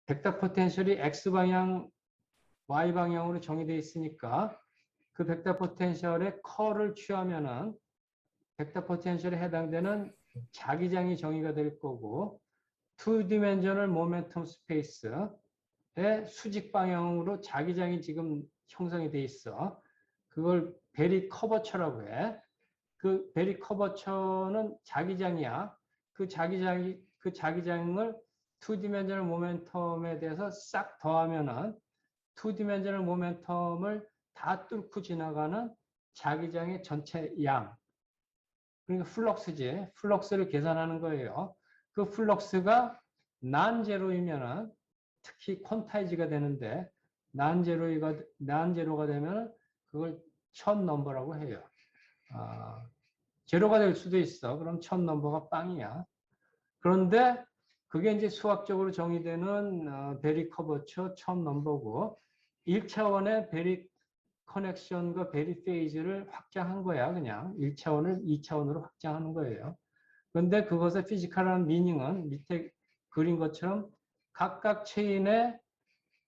벡터 포텐셜이 X방향, Y방향으로 정의되어 있으니까 그 벡터 포텐셜의 컬을 취하면은 벡터 포텐셜에 해당되는 자기장이 정의가 될 거고 투디멘셔널 모멘텀 스페이스의 수직 방향으로 자기장이 지금 형성이 돼 있어. 그걸 베리 커버처라고 해. 그 베리 커버처는 자기장이야. 그 자기장을 투디멘셔널 모멘텀에 대해서 싹 더하면은 투디멘셔널 모멘텀을 다 뚫고 지나가는 자기장의 전체 양. 그러니까 플럭스지. 플럭스를 계산하는 거예요. 그 플럭스가 난제로이면은 특히 퀀타이즈가 되는데 난제로가 되면 그걸 첫 넘버라고 해요. 제로가 될 수도 있어. 그럼 첫 넘버가 빵이야. 그런데 그게 이제 수학적으로 정의되는 베리 커버처 첫 넘버고 1차원의 베리 커넥션과 베리 페이즈를 확장한 거야. 그냥 1차원을 2차원으로 확장하는 거예요. 그런데 그것의 피지컬한 미닝은 밑에 그린 것처럼 각각 체인의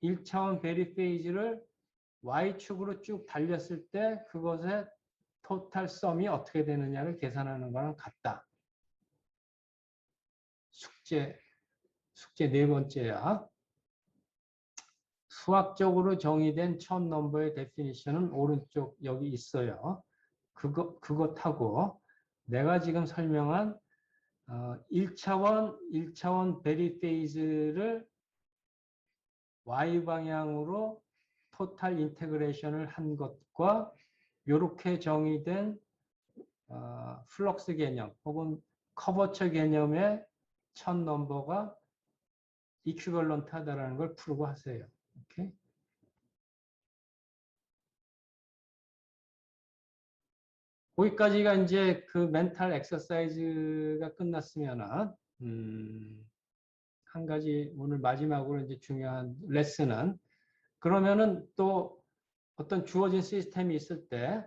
1차원 베리 페이즈를 Y축으로 쭉 달렸을 때 그것의 토탈 썸이 어떻게 되느냐를 계산하는 거랑 같다. 숙제 네 번째야. 수학적으로 정의된 첫 넘버의 데피니션은 오른쪽 여기 있어요. 그것하고 내가 지금 설명한 1차원 베리 페이즈를 Y 방향으로 토탈 인테그레이션을 한 것과 이렇게 정의된 플럭스 개념 혹은 커버처 개념의 첫 넘버가 이퀴벌런트하다라는 걸 풀고 하세요. 오케이? 거기까지가 이제 그 멘탈 엑서사이즈가 끝났으면은 한 가지 오늘 마지막으로 이제 중요한 레슨은 그러면은 또 어떤 주어진 시스템이 있을 때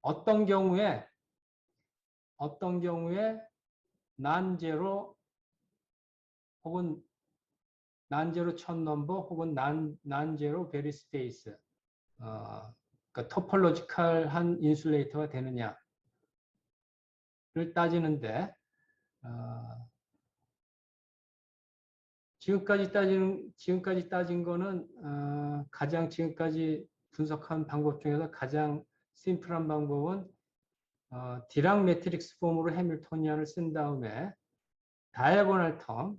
어떤 경우에 난제로 혹은 난제로 첫 넘버 혹은 난제로 베리 스페이스 그러니까 토폴로지컬한 인슐레이터가 되느냐를 따지는데 지금까지 따진 거는 가장 지금까지 분석한 방법 중에서 가장 심플한 방법은 디락 매트릭스 폼으로 해밀토니안을 쓴 다음에 다이아고널 텀,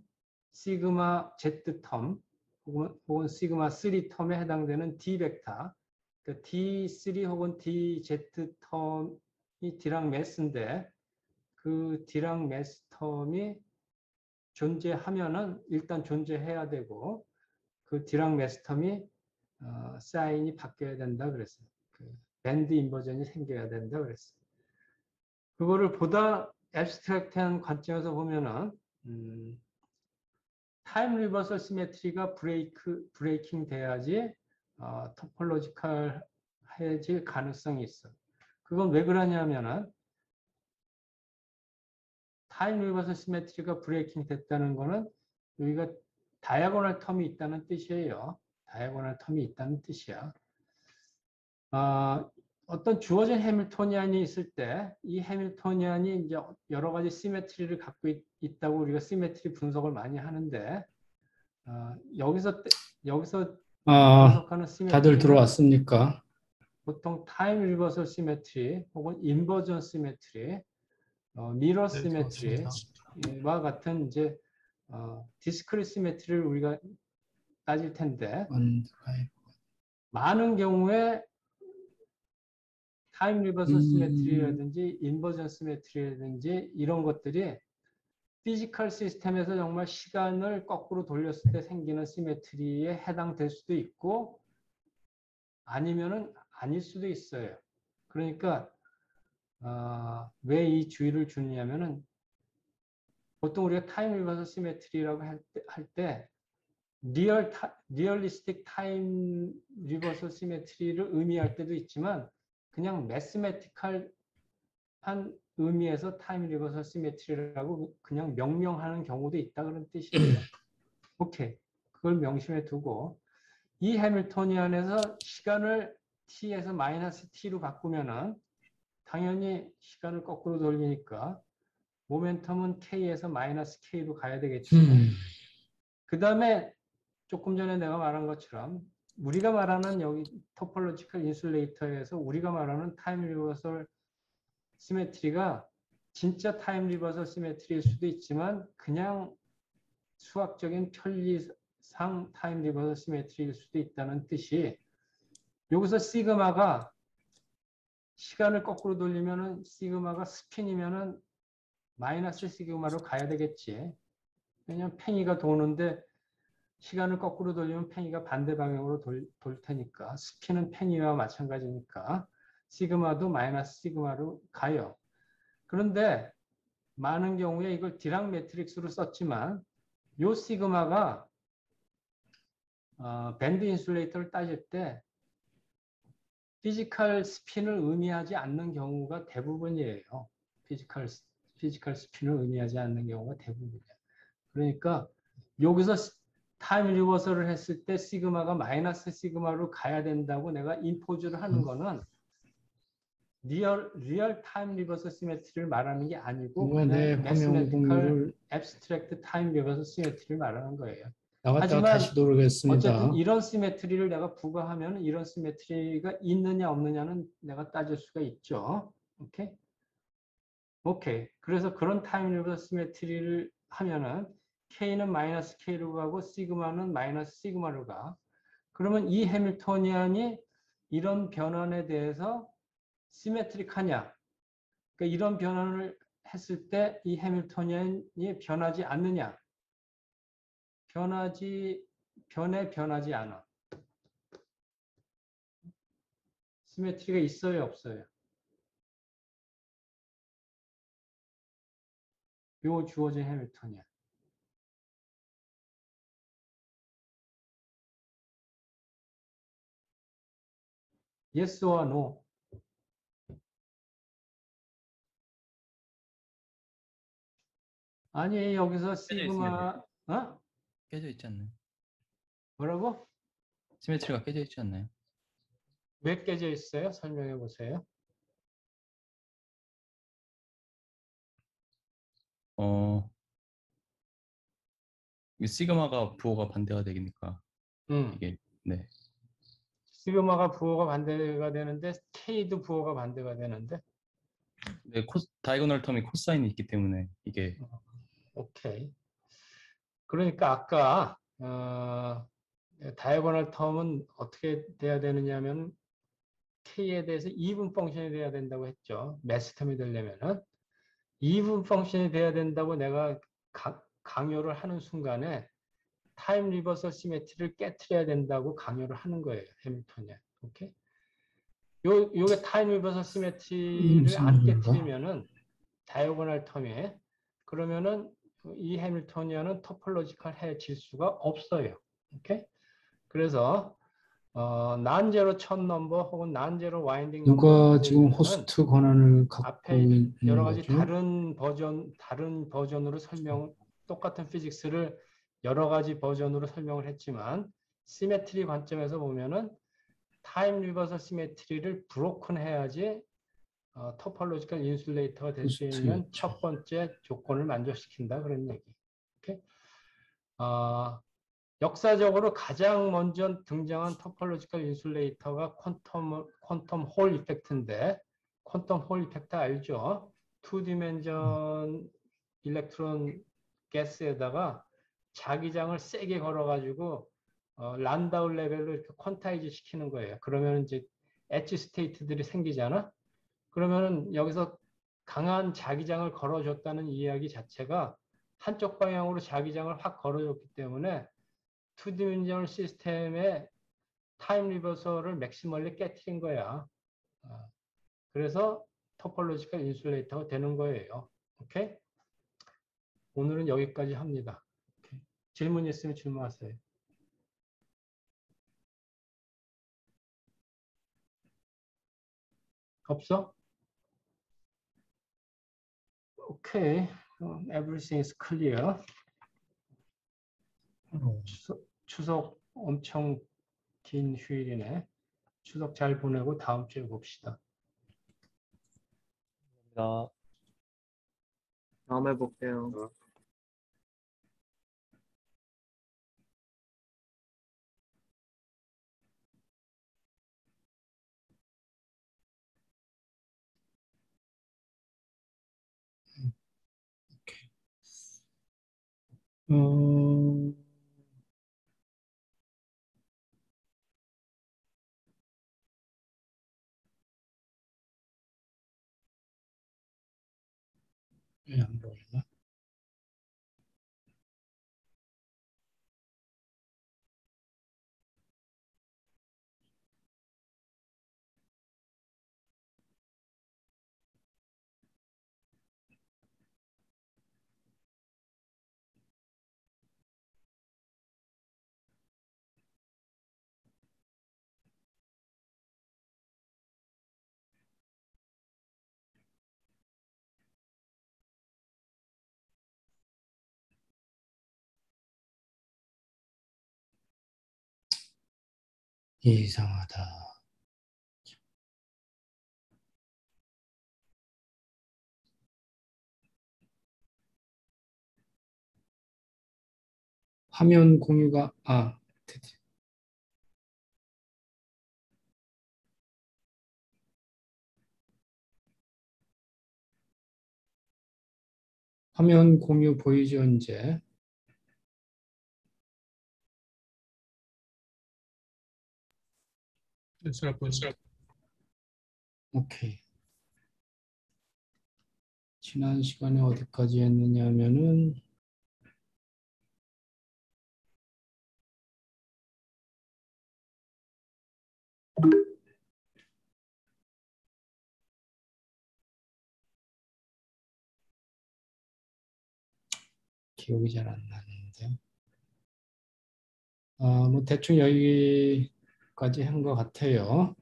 시그마 Z 텀 혹은 시그마 3 텀에 해당되는 D 벡터 그러니까 D3 혹은 DZ 텀이 디락 매스인데 그 디락 매스 텀이 존재하면은 일단 존재해야 되고 그 디락 매스 텀이 사인이 바뀌어야 된다 그랬어요. 그 밴드 인버전이 생겨야 된다 그랬어요. 그거를 보다 앱스트랙트한 관점에서 보면은 타임 리버설 시메트리가 브레이킹 돼야지 토폴로지컬 해질 가능성이 있어. 그건 왜 그러냐면은 타임 리버설 시메트리가 브레이킹 됐다는 거는 여기가 다이아고널 텀이 있다는 뜻이에요. 다이아고널 텀이 있다는 뜻이야. 어떤 주어진 해밀토니안이 있을 때 이 해밀토니안이 이제 여러 가지 시메트리를 갖고 있다고 우리가 시메트리 분석을 많이 하는데 여기서 분석하는 다들 시메트리는 들어왔습니까? 보통 타임 리버설 시메트리 혹은 인버전 시메트리, 미러 네, 시메트리와 같은 이제 디스크릿 시메트리를 우리가 따질 텐데 많은 경우에 타임 리버설 시메트리라든지 인버전 시메트리라든지 이런 것들이 피지컬 시스템에서 정말 시간을 거꾸로 돌렸을 때 생기는 시메트리에 해당될 수도 있고 아니면은 아닐 수도 있어요. 그러니까 왜 이 주의를 주느냐면은 보통 우리가 타임 리버설 시메트리라고 할 때 리얼리스틱 타임 리버설 시메트리를 의미할 때도 있지만 그냥 매스메티컬한 의미에서 타임 리버설 시메트리라고 그냥 명명하는 경우도 있다 그런 뜻이에요. 오케이. 그걸 명심해 두고 이 해밀토니안에서 시간을 t에서 마이너스 t로 바꾸면은 당연히 시간을 거꾸로 돌리니까 모멘텀은 k에서 마이너스 k로 가야 되겠지. 그 다음에 조금 전에 내가 말한 것처럼 우리가 말하는 여기 토폴로지컬 인슐레이터에서 우리가 말하는 타임 리버설 시메트리가 진짜 타임 리버설 시메트리일 수도 있지만 그냥 수학적인 편리상 타임 리버설 시메트리일 수도 있다는 뜻이 여기서 시그마가 시간을 거꾸로 돌리면은 시그마가 스핀이면은 마이너스 시그마로 가야 되겠지. 왜냐면 팽이가 도는데 시간을 거꾸로 돌리면 팽이가 반대 방향으로 돌 테니까 스핀은 팽이와 마찬가지니까 시그마도 마이너스 시그마로 가요. 그런데 많은 경우에 이걸 디락 매트릭스로 썼지만 요 시그마가 밴드 인슐레이터를 따질 때 피지컬 스핀을 의미하지 않는 경우가 대부분이에요. 피지컬 스핀을 의미하지 않는 경우가 대부분이에요. 그러니까 여기서 타임 리버설을 했을 때 시그마가 마이너스 시그마로 가야 된다고 내가 임포즈를 하는 거는 리얼 타임 리버설 시메트리를 말하는 게 아니고 내 그냥 화면 매스메티컬 공유를 앱스트랙트 타임 리버설 시메트리를 말하는 거예요. 나갔다가 하지만 다시 돌아오겠습니다. 어쨌든 이런 시메트리를 내가 부과하면 이런 시메트리가 있느냐 없느냐는 내가 따질 수가 있죠. 오케이? 오케이. 그래서 그런 타임 리버설 시메트리를 하면은 K는 마이너스 K로 가고 시그마는 마이너스 시그마로 가. 그러면 이 해밀토니안이 이런 변환에 대해서 시메트릭하냐? 그러니까 이런 변환을 했을 때 이 해밀토니안이 변하지 않느냐? 변하지 않아. 시메트리가 있어요, 없어요? 요 주어진 해밀토니안. Yes or no? 아니, 여기서 깨져 있습니다. 시그마, 깨져 있지 않나요? 뭐라고? 시메트리가 깨져 있지 않나요? 왜 깨져 있어요? 설명해 보세요. 이 시그마가 부호가 반대가 되니까 이게 네. 시그마가 부호가 반대가 되는데 K도 부호가 반대가 되는데 네, 다이고널 텀이 코사인이 있기 때문에 이게 오케이. 그러니까 아까 다이고널 텀은 어떻게 돼야 되느냐면 K에 대해서 이분 펑션이 돼야 된다고 했죠. 매스텀이 되려면은 이분 펑션이 돼야 된다고 내가 강요를 하는 순간에 타임 리버설 시메트리를 깨트려야 된다고 강요를 하는 거예요. 해밀턴이. 오케이? 요게 타임 리버설 시메트리를 안 깨트리면은 다이고널 텀에 그러면은 이 해밀토니안은 토폴로지컬 해질 수가 없어요. 오케이? 그래서 난제로 첫 넘버 혹은 난제로 와인딩 넘버 누가 지금 호스트 권한을 갖고 앞에 있는 여러 가지 거죠? 다른 버전으로 똑같은 피직스를 여러 가지 버전으로 설명을 했지만 시메트리 관점에서 보면은 타임 리버설 시메트리를 브로큰 해야지 토폴로지컬 인슐레이터가 될 수 있는 첫 번째 조건을 만족시킨다 그런 얘기. 오케이? 역사적으로 가장 먼저 등장한 토폴로지컬 인슐레이터가 퀀텀 홀 이펙트인데 퀀텀 홀 이펙트 알죠? 2디멘전 일렉트론 가스에다가 자기장을 세게 걸어가지고 란다우 레벨로 이렇게 퀀타이즈 시키는 거예요. 그러면 이제 엣지 스테이트들이 생기잖아. 그러면은 여기서 강한 자기장을 걸어줬다는 이야기 자체가 한쪽 방향으로 자기장을 확 걸어줬기 때문에 투디멘셔널 시스템의 타임 리버설을 맥시멀리 깨트린 거야. 그래서 토폴로지컬 인슐레이터가 되는 거예요. 오케이? 오늘은 여기까지 합니다. 오케이. 질문 있으면 질문하세요. 없어? 오케이. Everything is clear. 추석 엄청 긴 휴일이네. 추석 잘 보내고 다음 주에 봅시다. 감사합니다. 다음에 볼게요. 어, 안 보이나? 이상하다. 화면 공유가 됐지. 화면 공유 보이죠, 이제? 오케이. 지난 시간에 어디까지 했느냐 하면은 기억이 잘 안 나는데. 뭐 대충 여기까지 한 것 같아요.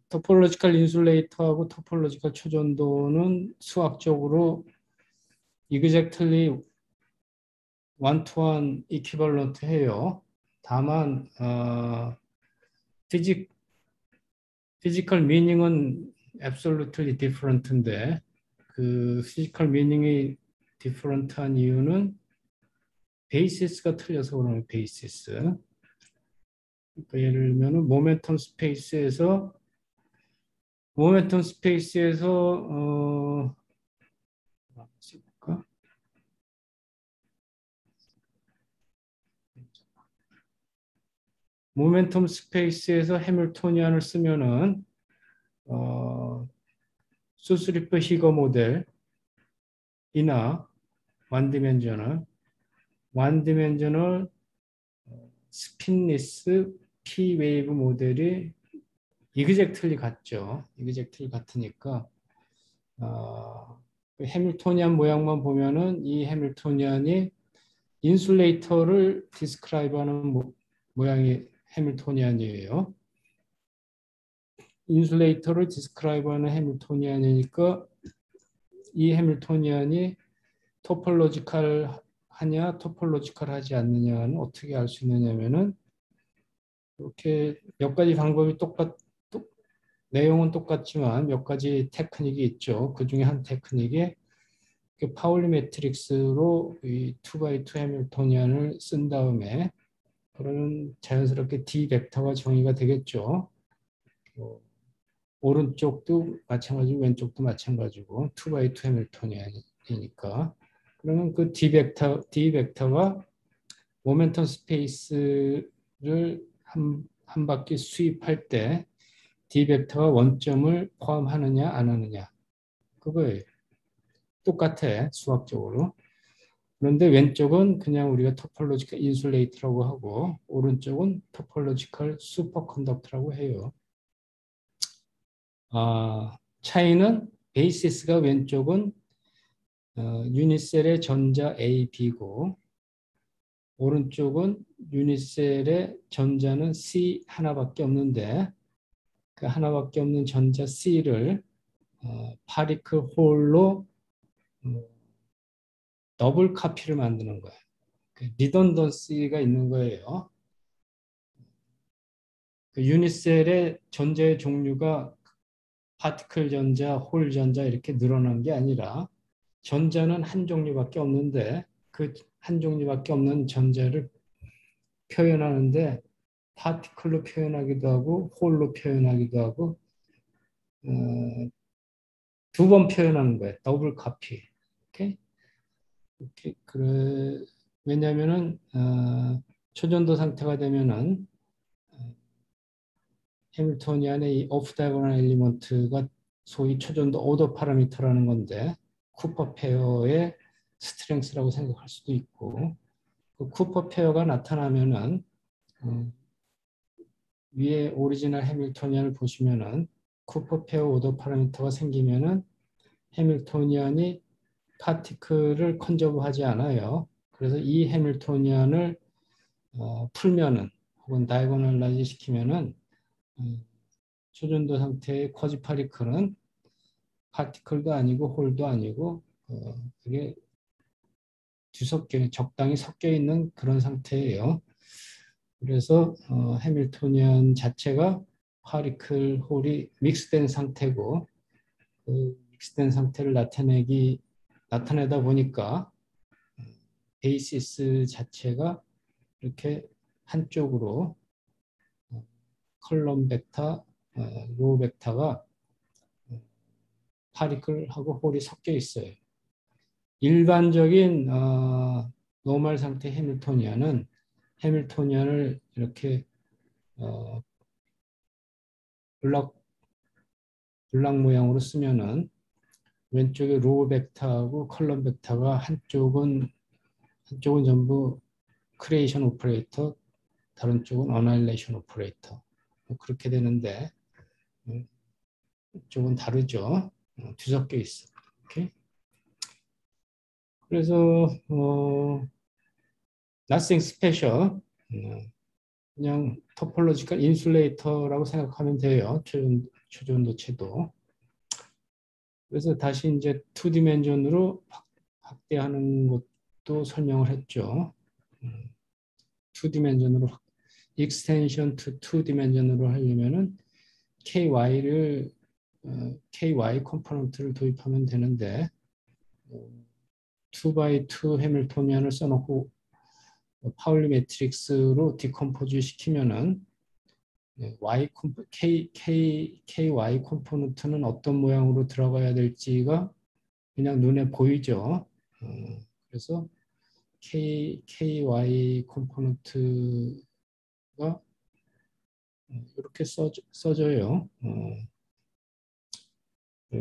토폴로지컬 인슐레이터하고 토폴로지컬 초전도는 수학적으로 exactly one-to-one equivalent 해요. 다만 physical meaning은 absolutely different인데 그 physical meaning이 different한 이유는 basis가 틀려서 그런 거예요. basis. 그러니까 예를 들면 모멘텀 스페이스에서 쓸까? 모멘텀 스페이스에서 해밀토니안을 쓰면은 수스리프 히거 모델이나 완디멘저널 스핀리스 P 웨이브 모델이 이그젝틀리 같죠. 이그젝틀리 같으니까 해밀토니안 모양만 보면은 이 해밀토니안이 인슐레이터를 디스크라이브하는 모양이 해밀토니안이에요. 인슐레이터를 디스크라이브하는 해밀토니안이니까 이 해밀토니안이 토폴로지컬 하냐 토폴로지컬 하지 않느냐는 어떻게 알 수 있느냐면은 이렇게 몇 가지 방법이 내용은 똑같지만 몇 가지 테크닉이 있죠. 그 중에 한 테크닉이 파울리 매트릭스로 이 2x2 해밀토니안을 쓴 다음에 그러면 자연스럽게 D 벡터가 정의가 되겠죠. 오른쪽도 마찬가지고 왼쪽도 마찬가지고 2x2 해밀토니안이니까 그러면 그 D 벡터가 모멘텀 스페이스를 한 바퀴 수입할 때 D 벡터가 원점을 포함하느냐 안 하느냐 그거예요. 똑같아 수학적으로. 그런데 왼쪽은 그냥 우리가 토폴로지컬 인슐레이터라고 하고 오른쪽은 토폴로지컬 슈퍼컨덕터라고 해요. 차이는 베이시스가 왼쪽은 유니셀의 전자 A, B고 오른쪽은 유니셀의 전자는 C 하나밖에 없는데 그 하나밖에 없는 전자 C를 파리클 홀로 더블 카피를 만드는 거예요. 리던던시가 있는 거예요. 유니셀의 전자의 종류가 파티클 전자, 홀 전자 이렇게 늘어난 게 아니라 전자는 한 종류밖에 없는데 그 한 종류밖에 없는 전자를 표현하는데 파티클로 표현하기도 하고 홀로 표현하기도 하고 두 번 표현하는 거예요. 더블 카피. 오케이? 오케이. 그래. 왜냐하면은 초전도 상태가 되면은 해밀토니안의 이 오프 다이고널 엘리먼트가 소위 초전도 오더 파라미터라는 건데 쿠퍼 페어의 스트렝스라고 생각할 수도 있고 그 쿠퍼 페어가 나타나면은 위에 오리지널 해밀토니안을 보시면은 쿠퍼 페어 오더 파라미터가 생기면은 해밀토니안이 파티클을 컨저브하지 않아요. 그래서 이 해밀토니안을 풀면은 혹은 다이고널라이즈 시키면은 초전도 상태의 쿼지 파티클은 파티클도 아니고 홀도 아니고 그게 뒤섞여 적당히 섞여 있는 그런 상태예요. 그래서 해밀토니안 자체가 파티클 홀이 믹스된 상태고 그 믹스된 상태를 나타내다 보니까 베이시스 자체가 이렇게 한쪽으로 컬럼 벡터, 로우 벡터가 파티클하고 홀이 섞여 있어요. 일반적인 노멀 상태 해밀토니안을 이렇게 블락 모양으로 쓰면은 왼쪽에 로우 벡터하고 컬럼 벡터가 한쪽은 전부 크리에이션 오퍼레이터, 다른 쪽은 어나일레이션 오퍼레이터. 그렇게 되는데 쪽은 다르죠. 뒤섞여 있어. 오케이? 그래서 nothing special. 그냥 토폴로지컬 인슐레이터라고 생각하면 돼요. 초전도체도. 그래서 다시 이제 2디멘전으로 확대하는 것도 설명을 했죠. 2디멘전으로 익스텐션 to 2디멘전으로 하려면은 KY 컴포넌트를 도입하면 되는데 2x2 해밀토니안을 써놓고 파울리 매트릭스로 디컴포즈 시키면은 KY 컴포넌트는 어떤 모양으로 들어가야 될지가 그냥 눈에 보이죠. 그래서 KY 컴포넌트가 이렇게 써져요.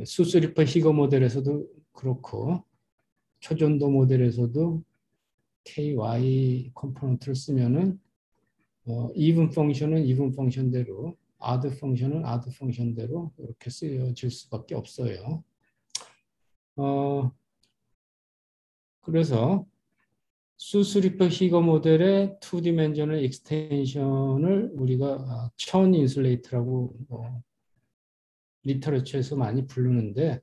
수스리퍼 히거 모델에서도 그렇고 초전도 모델에서도 KY 컴포넌트를 쓰면은 even 펑션은 even 펑션대로 odd 펑션은 odd 펑션대로 이렇게 쓰여질 수밖에 없어요. 그래서 수스리퍼 히거 모델의 2디멘전al 익스텐션을 우리가 천 인슐레이터라고 리터러처에서 많이 부르는데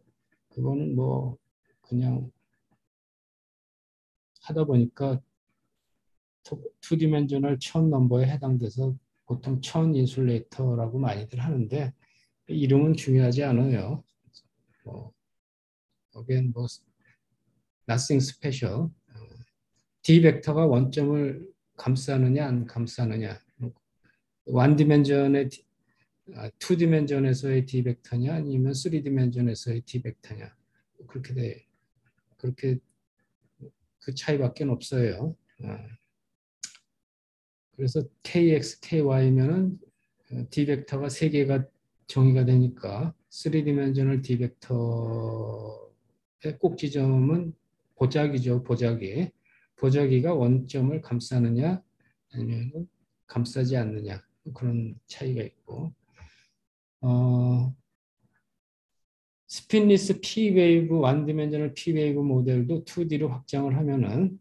그거는 뭐 그냥 하다 보니까 2디멘전al 천 넘버에 해당돼서 보통 천 인슐레이터라고 많이들 하는데 이름은 중요하지 않아요. 여기엔 뭐 nothing special. D 벡터가 원점을 감싸느냐 안 감싸느냐. 원디멘전의 2디멘전에서의 D 벡터냐 아니면 3디멘전에서의 D 벡터냐. 그렇게 돼. 그렇게 그 차이밖에 없어요. 그래서 KX, KY면은 D 벡터가 3개가 정의가 되니까 3디멘전al D 벡터의 꼭 지점은 보자기죠. 보자기가 원점을 감싸느냐 아니면 감싸지 않느냐 그런 차이가 있고 스핀리스 P-웨이브, 원디멘전al P-웨이브 모델도 2D로 확장을 하면은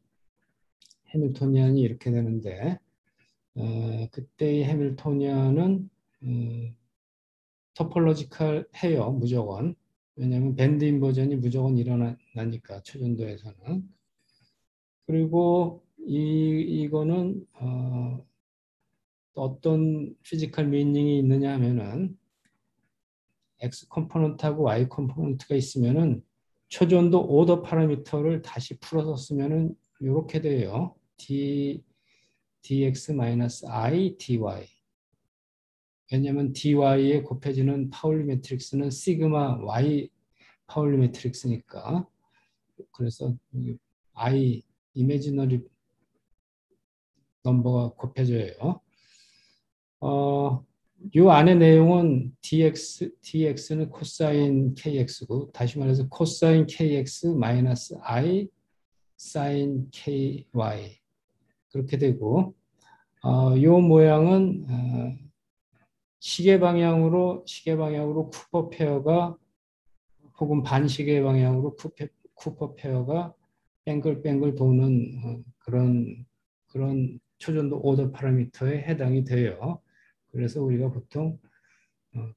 해밀토니안이 이렇게 되는데 그때의 해밀토니안은 토폴로지컬 해요. 무조건. 왜냐하면 밴드 인버전이 무조건 일어나니까 초전도에서는. 그리고 이거는 어떤 피지컬 미닝이 있느냐 하면은 X 컴포넌트하고 Y 컴포넌트가 있으면은 초전도 오더 파라미터를 다시 풀어서 쓰면은 이렇게 돼요. dx-i dy. 왜냐하면 dy에 곱해지는 파울리 매트릭스는 시그마 y 파울리 매트릭스니까. 그래서 i 이미지너리 넘버가 곱해져요. 이 안의 내용은 dx는 코사인 kx고, 다시 말해서 코사인 kx 마이너스 i 사인 ky 그렇게 되고, 이 모양은 시계 방향으로 쿠퍼 페어가 혹은 반시계 방향으로 쿠퍼 페어가 뱅글뱅글 도는 그런 초전도 오더 파라미터에 해당이 돼요. 그래서 우리가 보통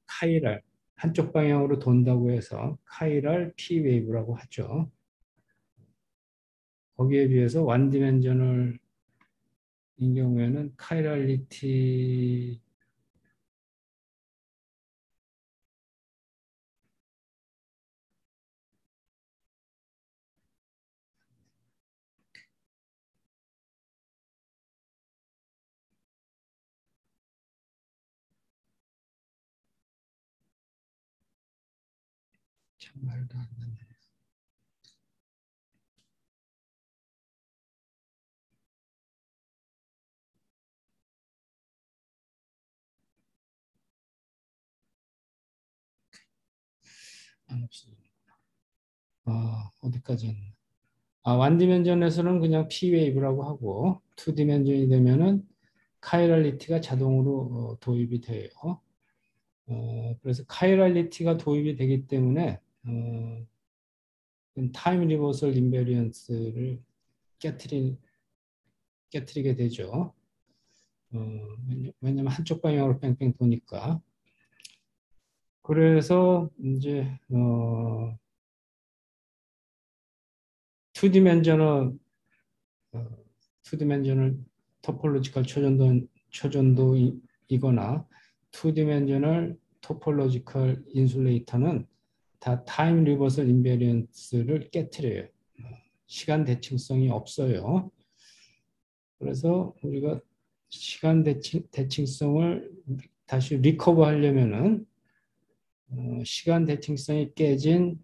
카이랄 한쪽 방향으로 돈다고 해서 카이랄 P 웨이브라고 하죠. 거기에 비해서 완 디멘셔널인 경우에는 카이랄리티 참 말도 안 되네. 안 없어져. 어디까지 했나? 완디멘전에서는 그냥 P 웨이브라고 하고, 투 디멘전이 되면은 카이랄리티가 자동으로 도입이 돼요. 그래서 카이랄리티가 도입이 되기 때문에 타임 리버설 인베리언스를 깨트리게 되죠. 왜냐면 한쪽 방향으로 뺑뺑 도니까. 그래서 이제 투디멘전을 토폴로지컬 초전도이거나 투디멘전을 토폴로지컬 인슐레이터는 다 타임 리버설 인베리언스를 깨트려요. 시간 대칭성이 없어요. 그래서 우리가 시간 대칭성을 다시 리커버 하려면은 시간 대칭성이 깨진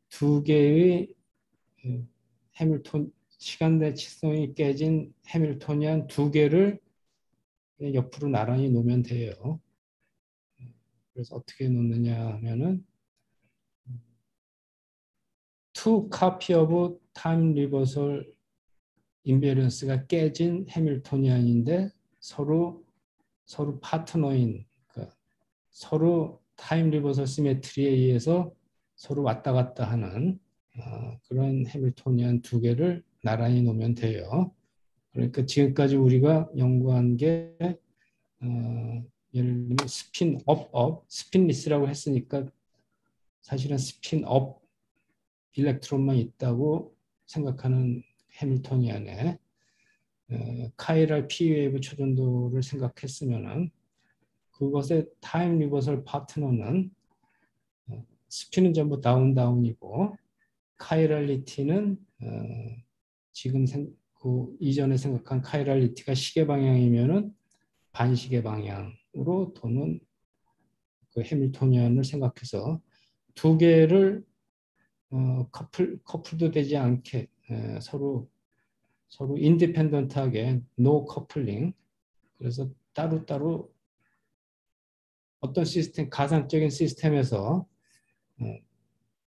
두 개의 시간 대칭성이 깨진 해밀토니안 두 개를 옆으로 나란히 놓으면 돼요. 그래서 어떻게 놓느냐 하면은 two copy of time reversal 인베리언스가 깨진 해밀토니안인데 서로 파트너인, 그러니까 서로 타임 리버설 시메트리에 의해서 서로 왔다 갔다 하는 그런 해밀토니안 두 개를 나란히 놓으면 돼요. 그러니까 지금까지 우리가 연구한 게 예를 들면 스핀리스라고 했으니까 사실은 스핀업 일렉트론만 있다고 생각하는 해밀토니안에 카이랄 P 웨이브 초전도를 생각했으면은 그것의 타임 리버설 파트너는 스피는 전부 다운이고 카이랄리티는 지금 그 이전에 생각한 카이랄리티가 시계 방향이면은 반시계 방향으로 도는 그 해밀토니안을 생각해서 두 개를 커플도 되지 않게 서로 인디펜던트하게 노 커플링, 그래서 따로따로 어떤 시스템, 가상적인 시스템에서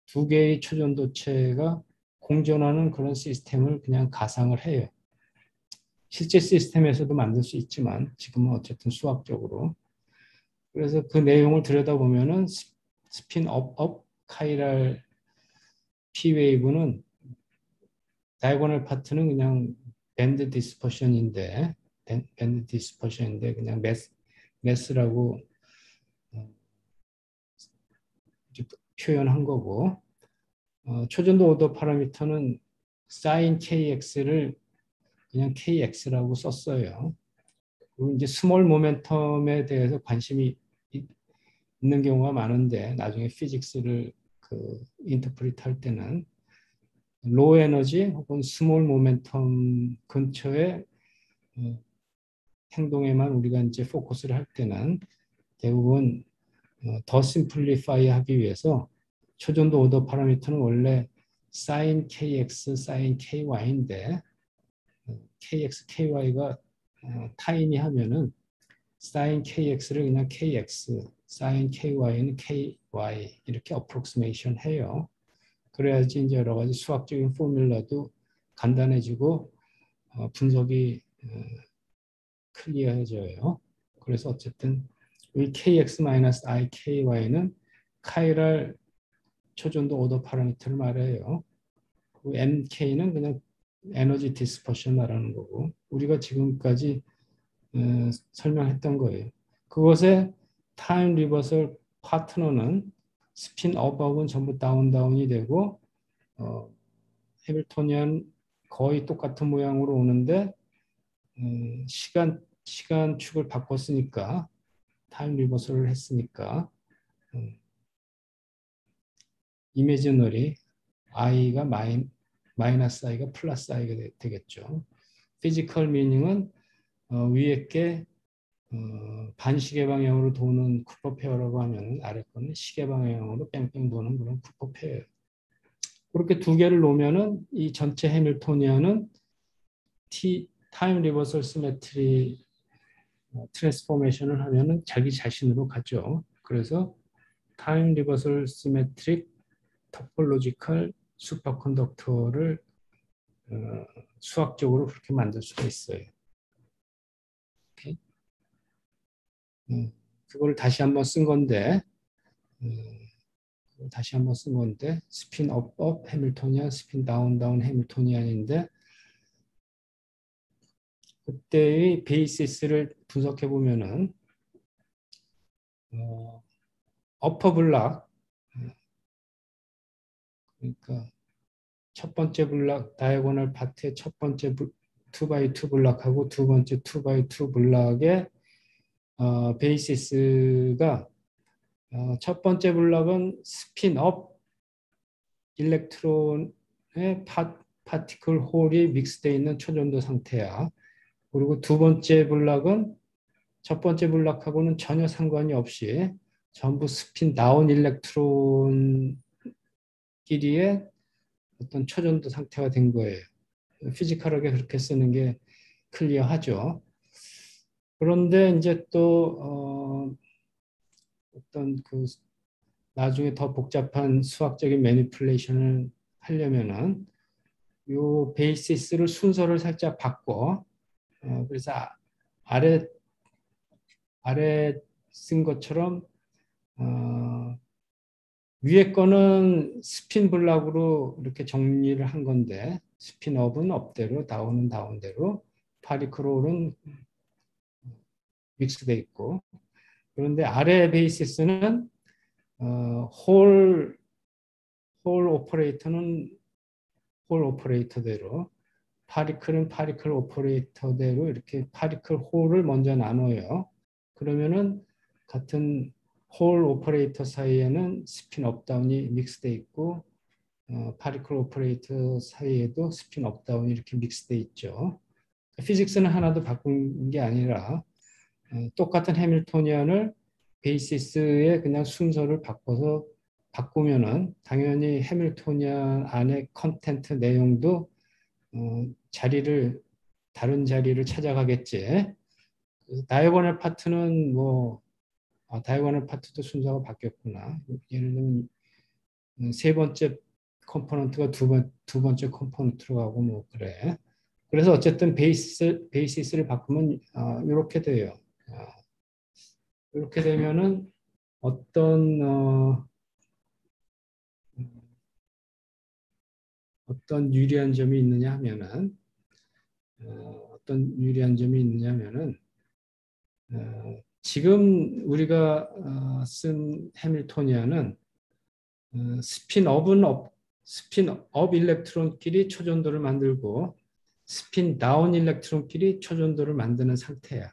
두 개의 초전도체가 공존하는 그런 시스템을 그냥 가상을 해요. 실제 시스템에서도 만들 수 있지만 지금은 어쨌든 수학적으로. 그래서 그 내용을 들여다보면은 스핀업 카이랄 P 웨이브는 다이고널 파트는 그냥 밴드 디스퍼션인데 그냥 매스라고 표현한 거고, 초전도 오더 파라미터는 sin kx를 그냥 kx라고 썼어요. 그리고 이제 스몰 모멘텀에 대해서 관심이 있는 경우가 많은데 나중에 피직스를 그 인터프리트 할 때는 로우 에너지 혹은 스몰 모멘텀 근처의 행동에만 우리가 이제 포커스를 할 때는 대부분 더 심플리파이 하기 위해서 초전도 오더 파라미터는 원래 sin kx, sin ky인데 kx, ky가 타인이 하면은 sin kx를 그냥 kx, sin ky는 ky 이렇게 어프록시메이션 해요. 그래야지 이제 여러 가지 수학적인 포뮬러도 간단해지고 분석이 클리어해져요. 그래서 어쨌든 이 kx-iky는 카이랄 초전도 오더 파라미터를 말해요. mk는 그냥 에너지 디스퍼션 말하는 거고 우리가 지금까지 설명했던 거예요. 그것의 타임 리버설 파트너는 스핀 업업은 전부 다운이 되고 해밀토니안 거의 똑같은 모양으로 오는데 시간 축을 바꿨으니까 타임 리버설을 했으니까 이미지너리 i가 마이너스 i가 플러스 i가 되겠죠. 피지컬 미닝은 위에 게 반시계 방향으로 도는 쿠퍼 페어라고 하면 아래 거는 시계 방향으로 뺑뺑 도는 그런 쿠퍼 페어. 그렇게 두 개를 놓으면은 이 전체 해밀토니안은 타임 리버설 시메트리 트랜스포메이션을 하면은 자기 자신으로 가죠. 그래서 타임 리버설 시메트릭 토폴로지컬 슈퍼컨덕터를 수학적으로 그렇게 만들 수가 있어요. 그걸 다시 한번 쓴 건데 스핀 업 해밀토니안, 스핀 다운 해밀토니안인데 그때의 베이시스를 분석해 보면은 어퍼 블락 그러니까 첫 번째 블락 다이아고널 파트의 첫 번째 2x2 블락하고 두 번째 2x2 블락의 베이시스가 첫 번째 블락은 스핀업 일렉트론의 파티클 홀이 믹스되어 있는 초전도 상태야. 그리고 두 번째 블락은 첫 번째 블락하고는 전혀 상관이 없이 전부 스핀 다운 일렉트론끼리의 어떤 초전도 상태가 된 거예요. 피지컬하게 그렇게 쓰는 게 클리어하죠. 그런데 이제 또 어떤 그 나중에 더 복잡한 수학적인 매니플레이션을 하려면은 요 베이시스를 순서를 살짝 바꿔 그래서 아래 쓴 것처럼 위에 거는 스핀 블락으로 이렇게 정리를 한 건데 스핀업은 업대로 다운은 다운대로 파리클홀은 믹스돼 있고 그런데 아래 베이시스는 홀 오퍼레이터는 홀 오퍼레이터대로 파리클은 파리클 오퍼레이터대로 이렇게 파리클 홀을 먼저 나눠요. 그러면은 같은 홀 오퍼레이터 사이에는 스핀 업다운이 믹스돼 있고 파리클 오퍼레이터 사이에도 스핀 업다운이 이렇게 믹스돼 있죠. 피직스는 하나도 바꾼 게 아니라 똑같은 해밀토니안을 베이시스의 그냥 순서를 바꾸면은 당연히 해밀토니안 안에 컨텐트 내용도 다른 자리를 찾아가겠지. 다이아고널 파트는 다이아고널 파트도 순서가 바뀌었구나. 예를 들면 세 번째 컴포넌트가 두 번째 컴포넌트로 가고 뭐 그래. 그래서 어쨌든 베이시스를 바꾸면 이렇게 돼요. 이렇게 되면은 어떤 유리한 점이 있느냐 하면은 지금 우리가 쓴 해밀토니안은 스핀업은 스핀 업 일렉트론끼리 초전도를 만들고 스핀 다운 일렉트론끼리 초전도를 만드는 상태야.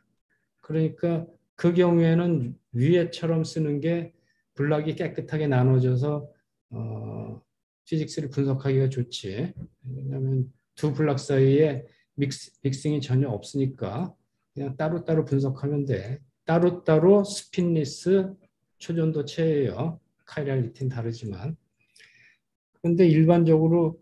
그러니까 그 경우에는 위에처럼 쓰는 게 블락이 깨끗하게 나눠져서 피직스를 분석하기가 좋지. 왜냐하면 두 블락 사이에 믹싱이 전혀 없으니까 그냥 따로따로 분석하면 돼. 따로따로 스핀리스 초전도체예요. 카이랄리틴 다르지만. 근데 일반적으로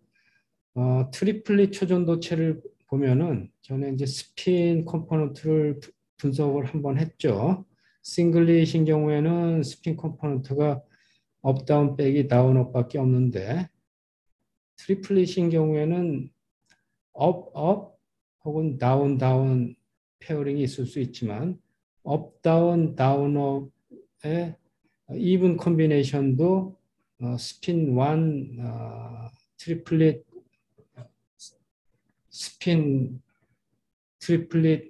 트리플릿 초전도체를 보면은 전에 이제 스핀 컴포넌트를 분석을 한번 했죠. 싱글릿인 경우에는 스핀 컴포넌트가 업, 다운, 빼기, 다운, 업밖에 없는데 트리플릿인 경우에는 업, 업 혹은 다운, 다운 페어링이 있을 수 있지만 업, 다운, 다운, 업의 이븐 콤비네이션도 스핀 1 트리플릿 스핀 트리플릿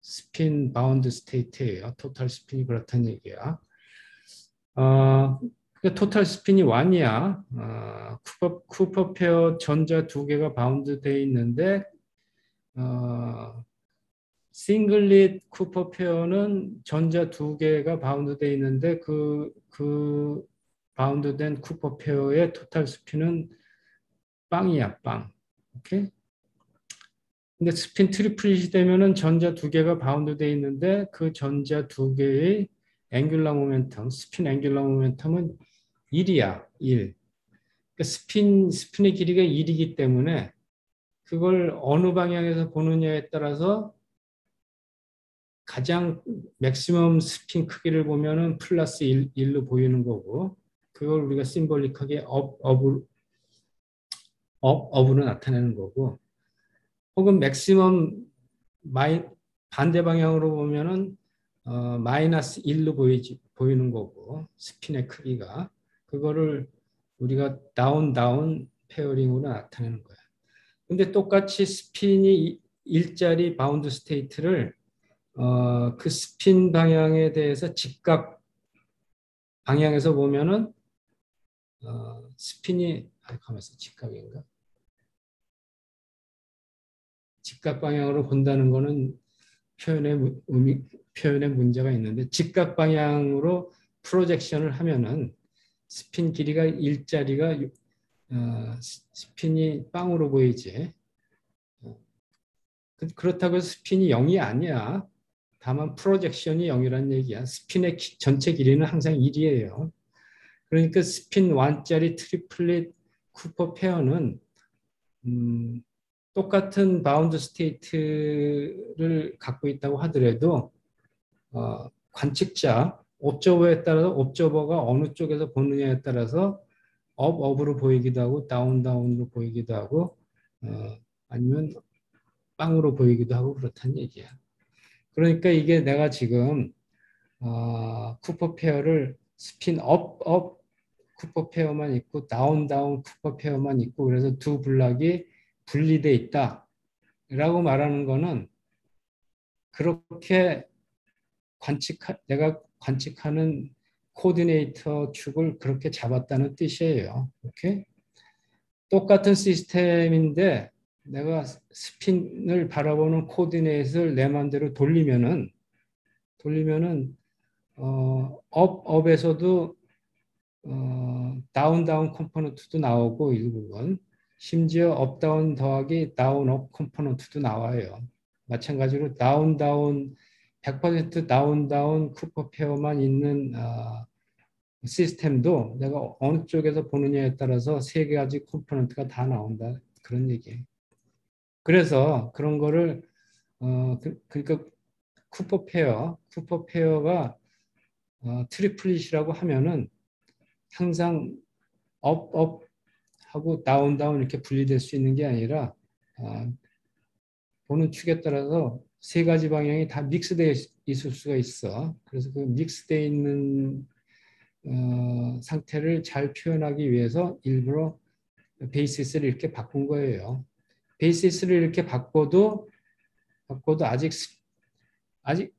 스핀 바운드 스테이트예요. 토탈 스핀이 그렇다는 얘기야. 토탈 스핀이 1이야. 쿠퍼 페어 전자 두 개가 바운드 돼 있는데 싱글릿 쿠퍼 페어는 전자 두 개가 바운드 돼 있는데 그 바운드된 쿠퍼 페어의 토탈 스핀은 빵이야, 빵. 오케이? 근데 스핀 트리플릿이 되면은 전자 두 개가 바운드 돼 있는데 그 전자 두 개의 앵귤러 모멘텀, 스핀 앵귤러 모멘텀은 1이야, 1. 그러니까 스핀의 길이가 1이기 때문에 그걸 어느 방향에서 보느냐에 따라서 가장 맥시멈 스핀 크기를 보면은 플러스 1로 보이는 거고 그걸 우리가 심볼릭하게 업으로 나타내는 거고 혹은 맥시멈 반대 방향으로 보면은 마이너스 1로 보이는 거고 스핀의 크기가 그거를 우리가 다운 페어링으로 나타내는 거야. 근데 똑같이 스핀이 일자리 바운드 스테이트를 그 스핀 방향에 대해서 직각 방향에서 보면은 스핀이 가만있어 직각인가? 직각 방향으로 본다는 거는 표현의 문제가 있는데 직각 방향으로 프로젝션을 하면은 스핀 길이가 일자리가 스핀이 빵으로 보이지. 그렇다고 해서 스핀이 0이 아니야. 다만 프로젝션이 0이라는 얘기야. 스핀의 전체 길이는 항상 1이에요. 그러니까 스핀 1짜리 트리플릿 쿠퍼 페어는 똑같은 바운드 스테이트를 갖고 있다고 하더라도 관측자, 옵저버에 따라서 옵저버가 어느 쪽에서 보느냐에 따라서 업으로 보이기도 하고 다운으로 보이기도 하고 아니면 빵으로 보이기도 하고 그렇다는 얘기야. 그러니까 이게 내가 지금 쿠퍼 페어를 스핀 업 쿠퍼 페어만 있고 다운 쿠퍼 페어만 있고 그래서 두 블락이 분리돼 있다라고 말하는 거는 그렇게 내가 관측하는 코디네이터 축을 그렇게 잡았다는 뜻이에요. 오케이? 똑같은 시스템인데 내가 스핀을 바라보는 코디네이트를 내 마음대로 돌리면은 업에서도 다운 컴포넌트도 나오고 일부분 심지어 업 다운 더하기 다운 업 컴포넌트도 나와요. 마찬가지로 100% 다운 쿠퍼 페어만 있는 시스템도 내가 어느 쪽에서 보느냐에 따라서 세 가지 컴포넌트가 다 나온다 그런 얘기예요. 그래서 그런 거를 그러니까 쿠퍼 페어가 트리플릿이라고 하면은 항상 업 하고 다운 이렇게 분리될 수 있는 게 아니라 보는 축에 따라서 세 가지 방향이 다 믹스되어 있을 수가 있어. 그래서 그 믹스되어 있는 상태를 잘 표현하기 위해서 일부러 베이시스를 이렇게 바꾼 거예요. 베이시스를 이렇게 바꿔도 아직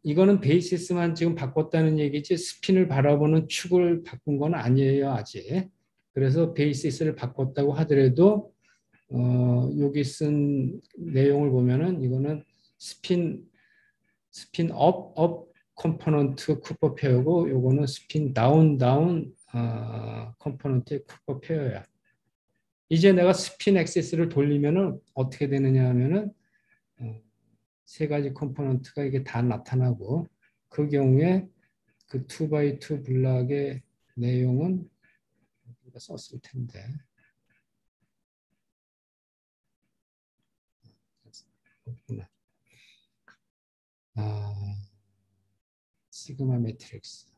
이거는 베이시스만 지금 바꿨다는 얘기지 스핀을 바라보는 축을 바꾼 건 아니에요 아직. 그래서 베이시스를 바꿨다고 하더라도 여기 쓴 내용을 보면은 이거는 스핀 업 컴포넌트 쿠퍼 페어고 요거는 스핀 다운 컴포넌트의 쿠퍼 페어야. 이제 내가 스핀 액시스를 돌리면은 어떻게 되느냐 하면은 세 가지 컴포넌트가 이게 다 나타나고 그 경우에 그 2x2 블락의 내용은 우리가 썼을 텐데 시그마 매트릭스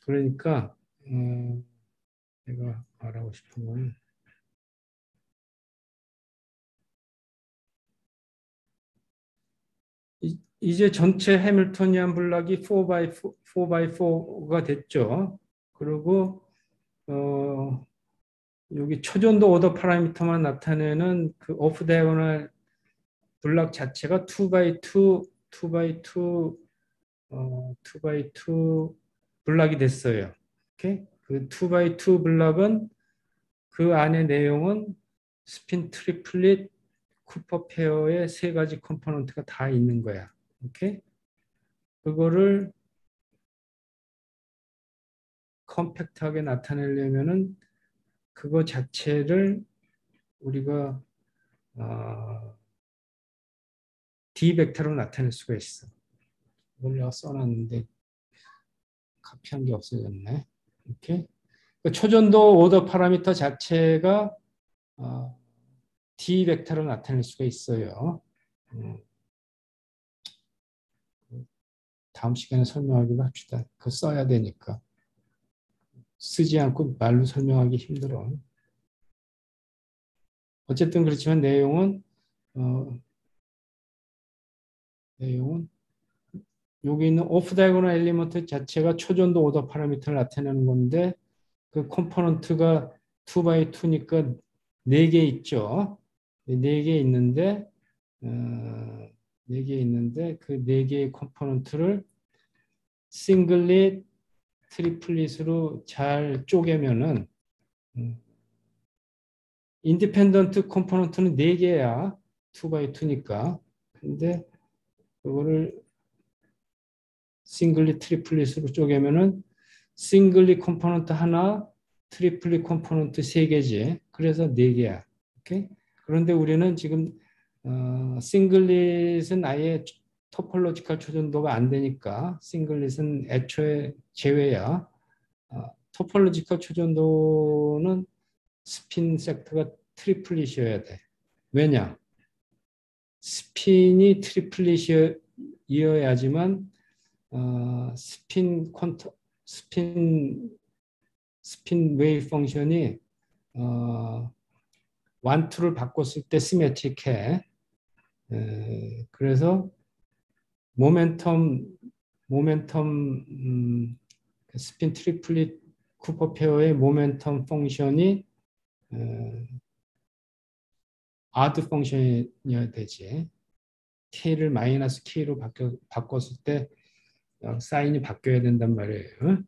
그러니까 내가 말하고 싶은 건 이제 전체 해밀토니안 블락이 4x4가 됐죠. 그리고 여기 초전도 오더 파라미터만 나타내는 그 오프 다이고널 블락 자체가 2x2 블락이 됐어요. 오케이? 그 2x2 블락은 그 안에 내용은 스핀 트리플릿 쿠퍼 페어의 세 가지 컴포넌트가 다 있는 거야. 오케이? 그거를 컴팩트하게 나타내려면은 그거 자체를 우리가 D 벡터로 나타낼 수가 있어. 이걸 내가 써놨는데 카피한 게 없어졌네. 이렇게 초전도 오더 파라미터 자체가 D 벡터로 나타낼 수가 있어요. 다음 시간에 설명하기로 합시다. 그거 써야 되니까. 쓰지 않고 말로 설명하기 힘들어. 어쨌든 그렇지만 내용은 여기 있는 오프 다이고널 엘리먼트 자체가 초전도 오더 파라미터를 나타내는 건데 그 컴포넌트가 2x2니까 4개 있죠. 4개 있는데 그 4개의 컴포넌트를 싱글릿, 트리플릿으로 잘 쪼개면은 인디펜던트 컴포넌트는 4개야. 2x2니까. 근데 그거를 싱글릿, 트리플릿으로 쪼개면은 싱글릿 컴포넌트 하나, 트리플릿 컴포넌트 3개지. 그래서 4개야. 오케이? 그런데 우리는 지금 싱글릿은 아예 토폴로지컬 초전도가 안 되니까 싱글릿은 애초에 제외야. 토폴로지컬 초전도는 스핀 섹터가 트리플릿이어야 돼. 왜냐? 스핀이 트리플릿이어야지만 스핀 웨이브 펑션이 원투를 바꿨을 때 시메트릭해. 그래서 스핀 트리플릿 쿠퍼 페어의 모멘텀 펑션이 아드 펑션이어야 되지. K를 마이너스 K로 바꿨을 때 사인이 바뀌어야 된단 말이에요.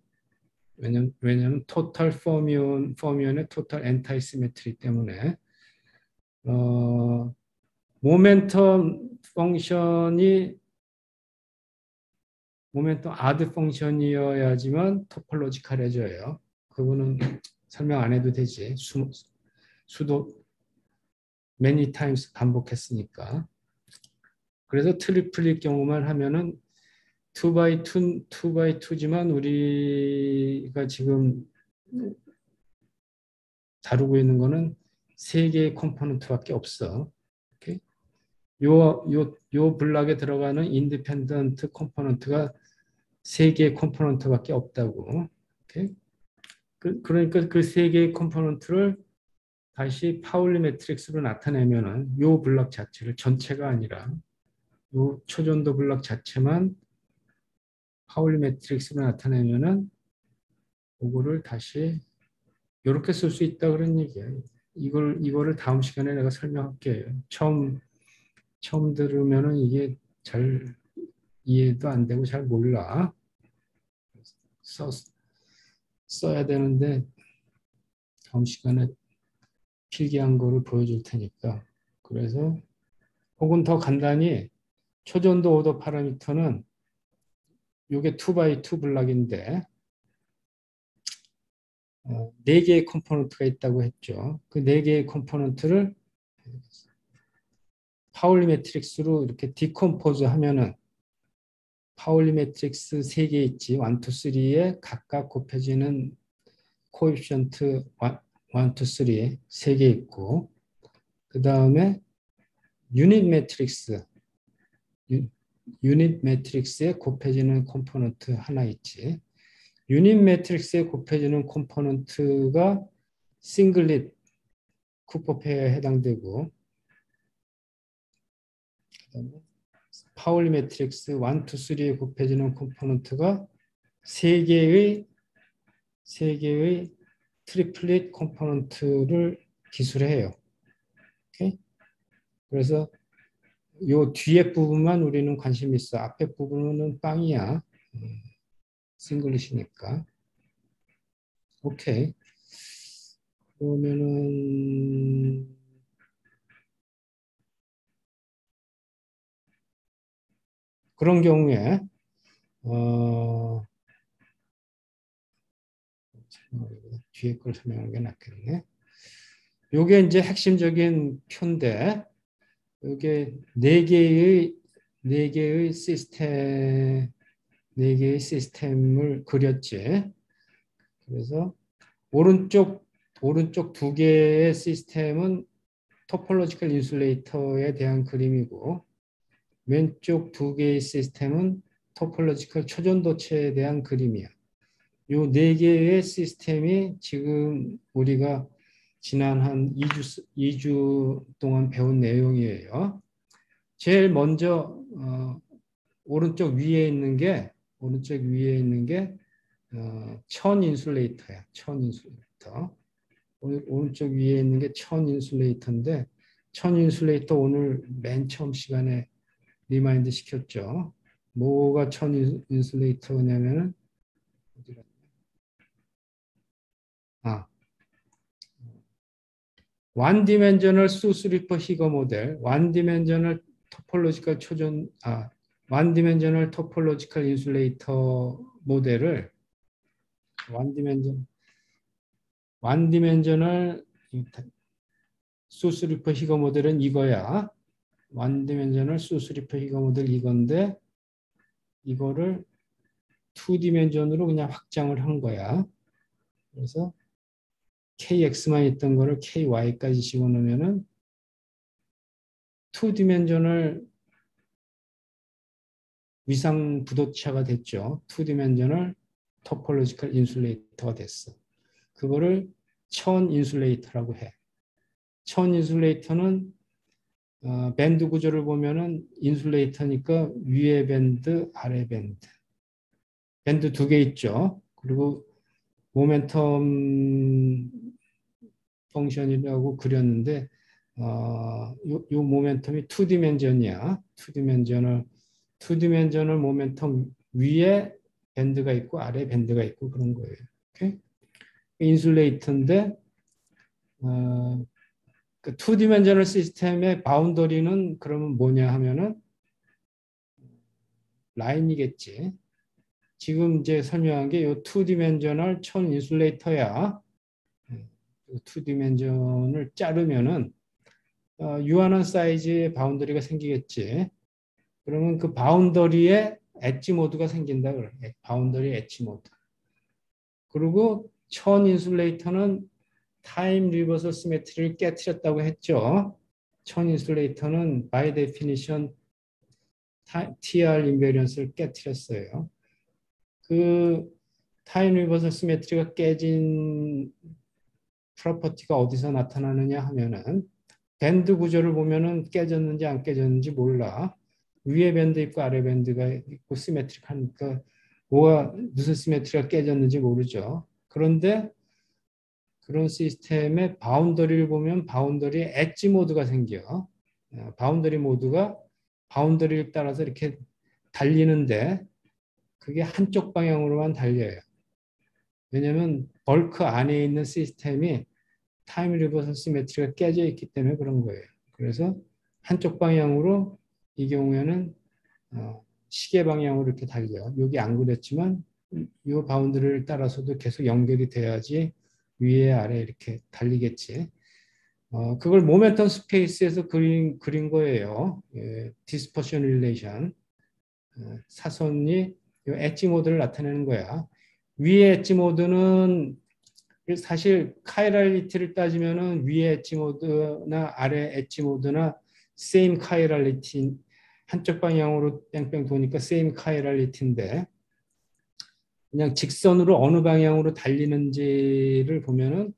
왜냐면 토탈 포미온의 토탈 엔타이 시메트리 때문에 모멘텀 아드 펑션이어야지만 토폴로지컬해져요. 그거는 설명 안 해도 되지. 수도 many times 반복했으니까. 그래서 트리플릿 경우만 하면은 2x2지만 우리가 지금 다루고 있는 거는 3개의 컴포넌트밖에 없어. 오케이? 요 블락에 들어가는 인디펜던트 컴포넌트가 3개의 컴포넌트밖에 없다고. 오케이? 그러니까 그 3개의 컴포넌트를 다시 파울리 매트릭스로 나타내면은 요 블럭 자체를 전체가 아니라 요 초전도 블럭 자체만 파울리 매트릭스로 나타내면은 그거를 다시 이렇게 쓸 수 있다 그런 얘기예요. 이거를 다음 시간에 내가 설명할게요. 처음 들으면은 이게 잘 이해도 안 되고 잘 몰라. 써야 되는데 다음 시간에 필기한 거를 보여줄 테니까. 그래서 혹은 더 간단히 초전도 오더 파라미터는 이게 2x2 블락인데 4개의 컴포넌트가 있다고 했죠. 그 4개의 컴포넌트를 파울리 매트릭스로 이렇게 디컴포즈 하면은 파울리 매트릭스 3개 있지. 1, 2, 3에 각각 곱해지는 코에피션트 1, 2, 3 3개 있고 그 다음에 유닛 매트릭스 유닛 매트릭스에 곱해지는 컴포넌트 하나 있지. 유닛 매트릭스에 곱해지는 컴포넌트가 싱글릿 쿠퍼 페어에 해당되고 그다음에 파울리 매트릭스 1, 2, 3에 곱해지는 컴포넌트가 3개의 트리플릿 컴포넌트를 기술해요. 오케이? 그래서 요 뒤에 부분만 우리는 관심 있어. 앞에 부분은 빵이야. 싱글릿이니까. 오케이. 그러면은 그런 경우에 뒤에 걸 설명하는 게 낫겠네. 요게 이제 핵심적인 표인데 요게 네 개의 시스템을 그렸지. 그래서 오른쪽 2개의 시스템은 토폴로지컬 인슐레이터에 대한 그림이고 왼쪽 2개의 시스템은 토폴로지컬 초전도체에 대한 그림이야. 요 4개의 시스템이 지금 우리가 지난 한 2주 동안 배운 내용이에요. 제일 먼저 오른쪽 위에 있는 게 천 인슐레이터야. 천 인슐레이터. 오른쪽 위에 있는 게 천 인슐레이터인데 천 인슐레이터 오늘 맨 처음 시간에 리마인드 시켰죠. 뭐가 천 인슐레이터냐면은 원 디멘셔널 수스리퍼 히거 모델, 원 디멘셔널 토폴로지컬 원 디멘셔널 토폴로지컬 인슐레이터 모델을 원 디멘셔널 수스리퍼 히거 모델은 이거야. 원 디멘셔널 수스리퍼 히거 모델 이건데 이거를 투 디멘션으로 그냥 확장을 한 거야. 그래서 KX만 있던 거를 KY까지 집어넣으면은 투 디멘셔널 위상 부도차가 됐죠. 투 디멘셔널 토폴로지컬 인슐레이터가 됐어. 그거를 천 인슐레이터라고 해. 천 인슐레이터는 밴드 구조를 보면은 인슐레이터니까 위에 밴드, 아래 밴드. 밴드 2개 있죠. 그리고 모멘텀 펑션이라고 그렸는데 요 모멘텀이 투 디멘전이야. 투 디멘전을 모멘텀 위에 밴드가 있고 아래 밴드가 있고 그런 거예요. 오케이? 인슐레이터인데 그 투 디멘전al 시스템의 바운더리는 그러면 뭐냐 하면은 라인이겠지. 지금 이제 설명한 게 요 투 디멘전al 천 인슐레이터야. 투 디멘전을 자르면은 유한한 사이즈의 바운더리가 생기겠지. 그러면 그 바운더리에 엣지 모드가 생긴다 그래. 바운더리 엣지 모드. 그리고 천 인슐레이터는 타임 리버설 시메트리를 깨트렸다고 했죠. 천 인슐레이터는 by definition TR 인베리언스를 깨트렸어요. 그 타임 리버설 시메트리가 깨진 프로퍼티가 어디서 나타나느냐 하면은 밴드 구조를 보면은 깨졌는지 안 깨졌는지 몰라. 위에 밴드 있고 아래 밴드가 있고 시메트릭하니까 뭐가 무슨 시메트리가 깨졌는지 모르죠. 그런데 그런 시스템의 바운더리를 보면 바운더리에 엣지 모드가 생겨. 바운더리 모드가 바운더리를 따라서 이렇게 달리는데 그게 한쪽 방향으로만 달려요. 왜냐하면 벌크 안에 있는 시스템이 타임 리버설 시메트리가 깨져 있기 때문에 그런 거예요. 그래서 한쪽 방향으로 이 경우에는 시계 방향으로 이렇게 달려. 여기 안 그랬지만 이 바운드리를 따라서도 계속 연결이 돼야지 위에 아래 이렇게 달리겠지. 그걸 모멘텀 스페이스에서 그린 거예요. 디스퍼션 릴레이션. 사선이 엣지 모드를 나타내는 거야. 위에 엣지 모드는 사실 카이랄리티를 따지면은 위에 엣지 모드나 아래 엣지 모드나 same 카이랄리티 한쪽 방향으로 뺑뺑 도니까 same 카이랄리티인데 그냥 직선으로 어느 방향으로 달리는지를 보면은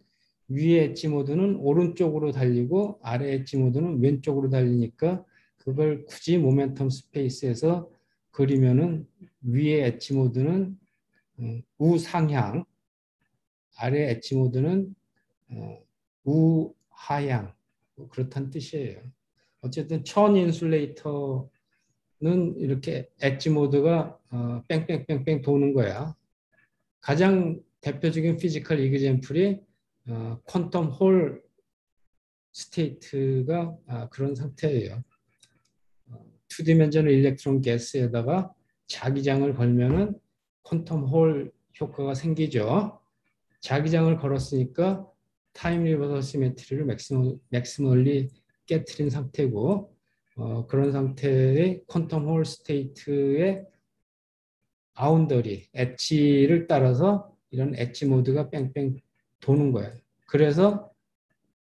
위에 엣지 모드는 오른쪽으로 달리고 아래 엣지 모드는 왼쪽으로 달리니까 그걸 굳이 모멘텀 스페이스에서 그리면은 위에 엣지 모드는 우상향, 아래 엣지 모드는 우하향 그렇다는 뜻이에요. 어쨌든 천 인슐레이터는 이렇게 엣지 모드가 뺑뺑뺑뺑 도는 거야. 가장 대표적인 피지컬 이그젬플이 퀀텀 홀 스테이트가 그런 상태예요. 투디멘전al 일렉트론 가스에다가 자기장을 걸면은 퀀텀 홀 효과가 생기죠. 자기장을 걸었으니까 타임 리버설 시메트리를 맥시멀리 깨트린 상태고 그런 상태의 퀀텀 홀 스테이트의 바운더리, 엣지를 따라서 이런 엣지 모드가 뺑뺑 도는 거예요. 그래서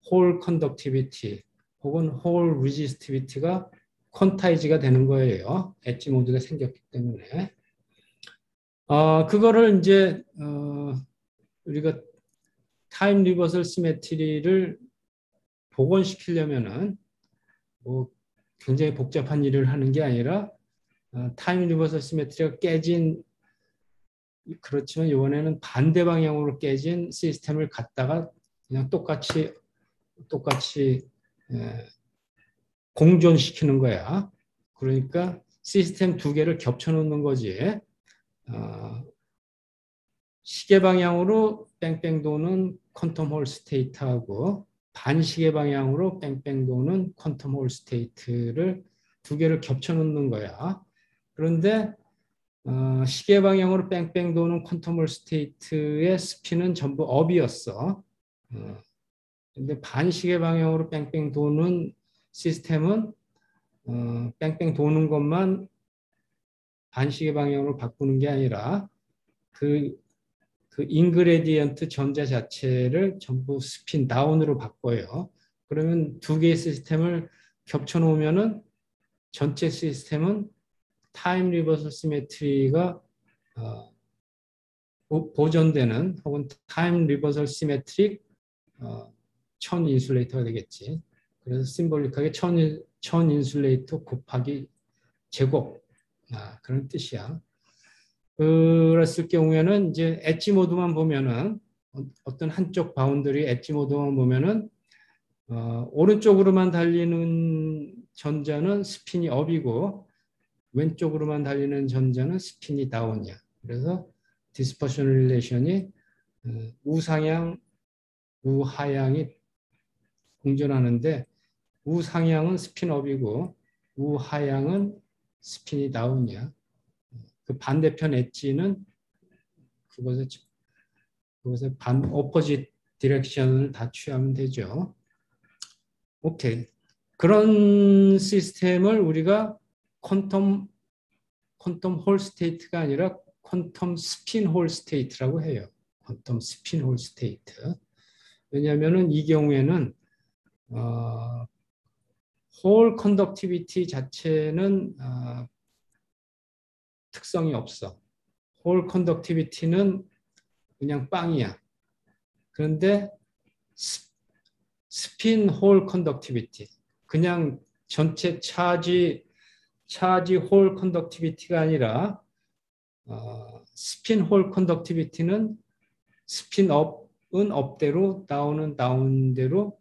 홀 컨덕티비티 혹은 홀 리지스티비티가 퀀타이즈가 되는 거예요. 엣지 모드가 생겼기 때문에. 그거를 이제 우리가 타임 리버설 시메트리를 복원시키려면은 뭐 굉장히 복잡한 일을 하는 게 아니라 타임 리버설 시메트리가 깨진 그렇지만 이번에는 반대 방향으로 깨진 시스템을 갖다가 그냥 똑같이 공존시키는 거야. 그러니까 시스템 두 개를 겹쳐 놓는 거지. 시계 방향으로 뺑뺑 도는 퀀텀 홀 스테이트하고 반시계 방향으로 뺑뺑 도는 퀀텀 홀 스테이트를 두 개를 겹쳐 놓는 거야. 그런데 시계 방향으로 뺑뺑 도는 퀀텀 홀 스테이트의 스핀은 전부 업이었어. 근데 반시계 방향으로 뺑뺑 도는 시스템은 뺑뺑 도는 것만 반시계 방향으로 바꾸는 게 아니라 그 인그레디언트 전자 자체를 전부 스핀 다운으로 바꿔요. 그러면 두 개의 시스템을 겹쳐 놓으면은 전체 시스템은 타임 리버설 시메트리가 보존되는 혹은 타임 리버설 시메트릭 천 인슐레이터가 되겠지. 그래서 심볼릭하게 천 인슐레이터 곱하기 제곱 그런 뜻이야. 그랬을 경우에는 이제 엣지 모드만 보면은 어떤 한쪽 바운더리 엣지 모드만 보면은 오른쪽으로만 달리는 전자는 스핀이 업이고 왼쪽으로만 달리는 전자는 스핀이 다운이야. 그래서 디스퍼션 릴레이션이 우상향, 우하향이 공존하는데 우상향은 스핀업이고 우하향은 스핀이 다운이야. 그 반대편 엣지는 그것의 반 오퍼짓 디렉션을 다 취하면 되죠. 오케이. 그런 시스템을 우리가 퀀텀 홀 스테이트가 아니라 퀀텀 스핀 홀 스테이트라고 해요. 퀀텀 스핀 홀 스테이트. 왜냐하면은 이 경우에는 홀 컨덕티비티 자체는 특성이 없어. 홀 컨덕티비티는 그냥 빵이야. 그런데 스핀 홀 컨덕티비티. 그냥 전체 차지 홀 컨덕티비티가 아니라 스핀 홀 컨덕티비티는 스핀 업은 업대로 다운은 다운대로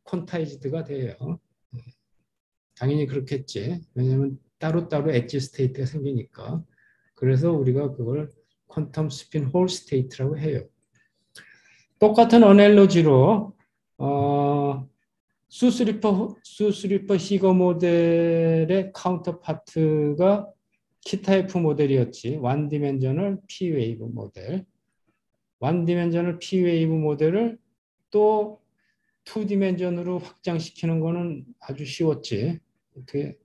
콘타이즈드가 돼요. 당연히 그렇겠지. 왜냐하면 따로따로 엣지 스테이트가 생기니까. 그래서 우리가 그걸 퀀텀 스핀 홀 스테이트라고 해요. 똑같은 어넬로지로 수스리퍼 히거 모델의 카운터파트가 키타이프 모델이었지. 완 디멘저널 P 웨이브 모델. 완 디멘저널 P 웨이브 모델을 또 2디멘전으로 확장시키는 거는 아주 쉬웠지. 어떻게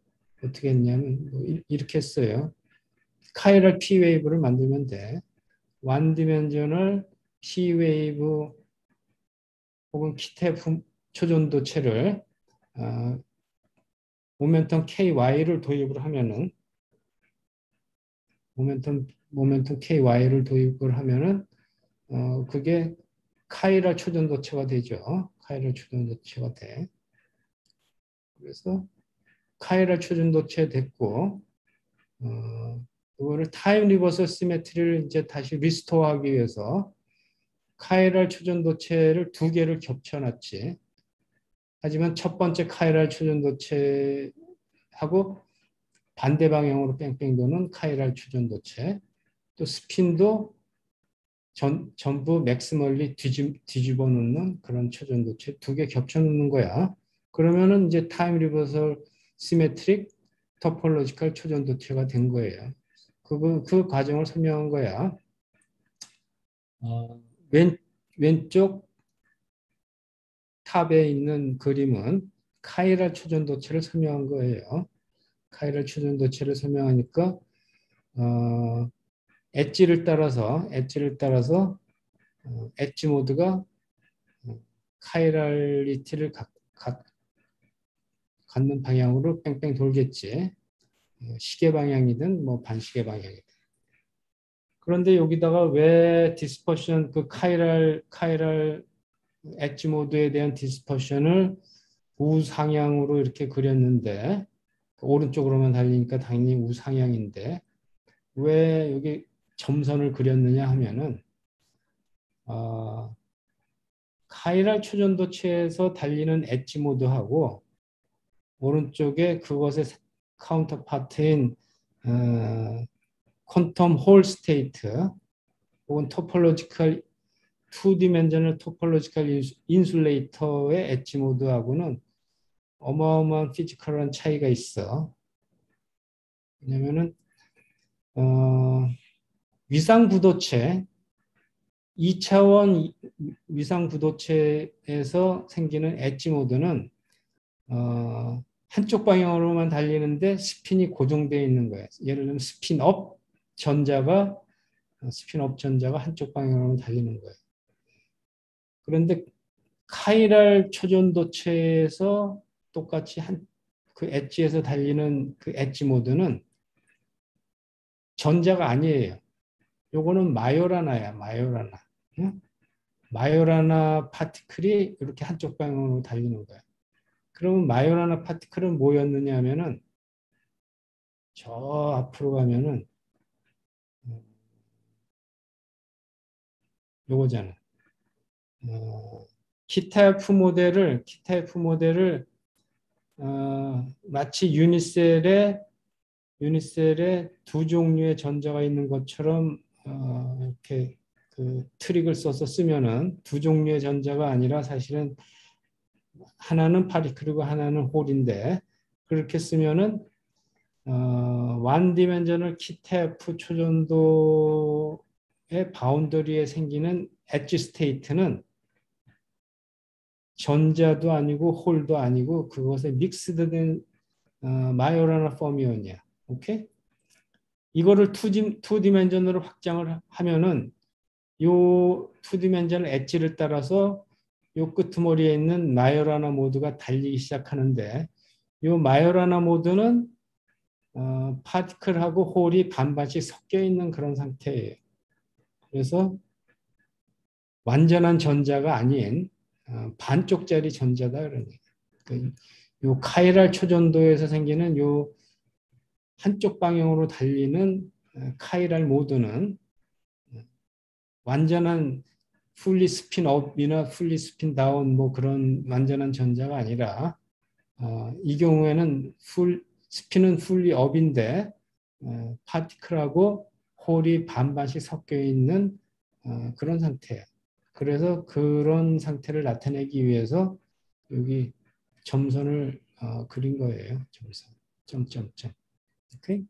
했냐면 뭐 이렇게 했어요. 카이럴 P 웨이브를 만들면 돼. 완 디멘저널 P 웨이브 혹은 키테프 초전도체를 모멘텀 KY를 도입을 하면은 모멘텀 KY를 도입을 하면은 그게 카이럴 초전도체가 되죠. 카이럴 초전도체가 돼. 그래서 카이럴 초전도체 됐고 이거를 타임 리버설 시메트리를 이제 다시 리스토어하기 위해서 카이럴 초전도체를 2개를 겹쳐놨지. 하지만 첫 번째 카이럴 초전도체하고 반대 방향으로 뺑뺑 도는 카이럴 초전도체, 또 스핀도 전부 맥시멀리 뒤집어 놓는 그런 초전도체 2개 겹쳐 놓는 거야. 그러면은 이제 타임 리버설 시메트릭 토폴로지컬 초전도체가 된 거예요. 그 과정을 설명한 거야. 왼쪽 탑에 있는 그림은 카이럴 초전도체를 설명한 거예요. 카이럴 초전도체를 설명하니까 엣지를 따라서 엣지 모드가 카이럴리티를 갖는 방향으로 뺑뺑 돌겠지. 시계 방향이든 뭐 반시계 방향이든. 그런데 여기다가 왜 디스퍼션 그 카이럴 엣지 모드에 대한 디스퍼션을 우상향으로 이렇게 그렸는데 오른쪽으로만 달리니까 당연히 우상향인데 왜 여기 점선을 그렸느냐 하면은 카이럴 초전도체에서 달리는 엣지 모드하고 오른쪽에 그것의 카운터파트인 퀀텀 홀 스테이트 혹은 토폴로지컬 2디멘저널 토폴로지컬 인슐레이터의 엣지 모드하고는 어마어마한 피지컬한 차이가 있어. 왜냐면은 위상구도체 2차원 위상구도체에서 생기는 엣지 모드는 한쪽 방향으로만 달리는데 스핀이 고정되어 있는 거예요. 예를 들면 스핀업 전자가 한쪽 방향으로 달리는 거예요. 그런데 카이럴 초전도체에서 똑같이 그 엣지에서 달리는 그 엣지 모드는 전자가 아니에요. 요거는 마요라나야, 마요라나. 응? 마요라나 파티클이 이렇게 한쪽 방향으로 달리는 거야. 그러면 마요라나 파티클은 뭐였느냐 하면은 저 앞으로 가면은 요거잖아. 키타이프 모델을 마치 유니셀에 2종류의 전자가 있는 것처럼 이렇게 그 트릭을 써서 쓰면은 2종류의 전자가 아니라 사실은 하나는 파티클이고 하나는 홀인데 그렇게 쓰면은 완 디멘저널 키테프 초전도의 바운더리에 생기는 엣지 스테이트는 전자도 아니고 홀도 아니고 그것에 믹스된 마요라나 포미온이야. 오케이? 이거를 2디멘전으로 확장을 하면은 요 2디멘전 엣지를 따라서 요 끄트머리에 있는 마요라나 모드가 달리기 시작하는데 요 마요라나 모드는 파티클하고 홀이 반반씩 섞여 있는 그런 상태예요. 그래서 완전한 전자가 아닌 반쪽짜리 전자다 그러는 거예요. 요 카이랄 초전도에서 생기는 요 한쪽 방향으로 달리는 카이랄 모드는 완전한 풀리 스핀 업이나 풀리 스핀 다운 뭐 그런 완전한 전자가 아니라 이 경우에는 스핀은 풀리 업인데 파티클하고 홀이 반반씩 섞여 있는 그런 상태예요. 그래서 그런 상태를 나타내기 위해서 여기 점선을 그린 거예요. 점선. 점점점. 오케이?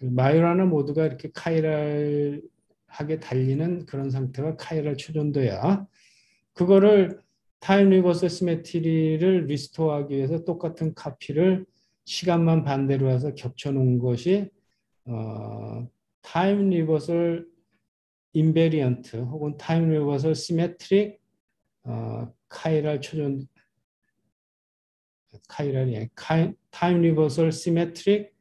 마요라나 모두가 이렇게 카이랄하게 달리는 그런 상태가 카이랄 초전도야. 그거를 타임 리버스 시메트리를 리스토어하기 위해서 똑같은 카피를 시간만 반대로 해서 겹쳐 놓은 것이 타임 리버설 인베리언트 혹은 타임 리버설 시메트릭 카이랄 초전 카이랄이 타임 리버설 시메트릭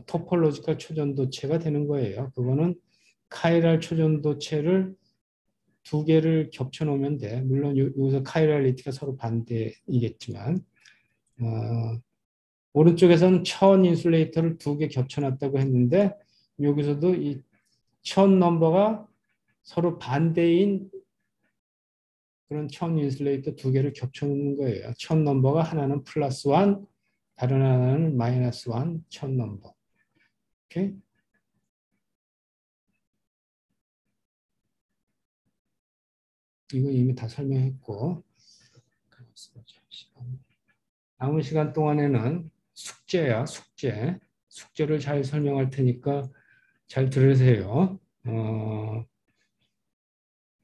토폴로지컬 초전도체가 되는 거예요. 그거는 카이랄 초전도체를 두 개를 겹쳐 놓으면 돼. 물론 여기서 카이랄리티가 서로 반대이겠지만 오른쪽에서는 천 인슐레이터를 두 개 겹쳐 놨다고 했는데 여기서도 이 천 넘버가 서로 반대인 그런 천 인슐레이터 두 개를 겹쳐 놓는 거예요. 천 넘버가 하나는 플러스 1, 다른 하나는 마이너스 1, 천 넘버. 오케이? 이거 이미 다 설명했고 남은 시간 동안에는 숙제야, 숙제. 숙제를 잘 설명할 테니까 잘 들으세요.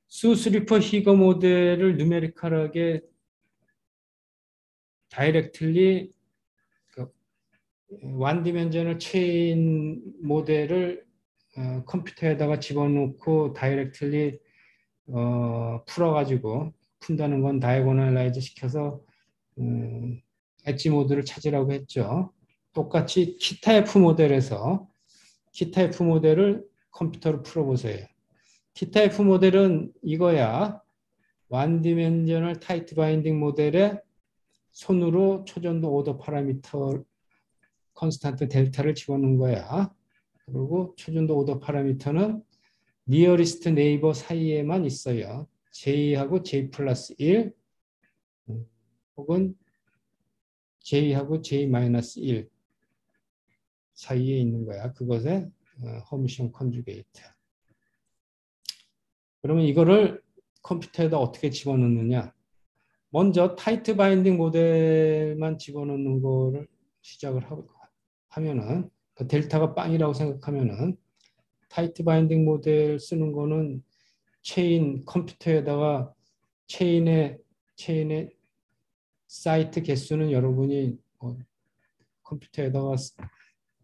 수스리퍼 히거 모델을 누메리컬하게 다이렉틀리 완디멘전을 체인 모델을 컴퓨터에다가 집어넣고 다이렉틀리 풀어가지고 푼다는 건 다이고널라이즈 시켜서 엣지 모드를 찾으라고 했죠. 똑같이 키타 F 모델에서 키타 F 모델을 컴퓨터로 풀어보세요. 키타 F 모델은 이거야. 완디멘저널 타이트 바인딩 모델에 손으로 초전도 오더 파라미터 컨스탄트 델타를 집어넣은 거야. 그리고 초전도 오더 파라미터는 니어리스트 네이버 사이에만 있어요. J하고 J 플러스 1 혹은 J하고 J 마이너스 1 사이에 있는 거야. 그것의 허미션 컨주게이트. 그러면 이거를 컴퓨터에다 어떻게 집어넣느냐. 먼저 타이트 바인딩 모델만 집어넣는 거를 시작을 하면은 그 델타가 빵이라고 생각하면은 타이트 바인딩 모델 쓰는 거는 체인 컴퓨터에다가 체인의 사이트 개수는 여러분이 컴퓨터에다가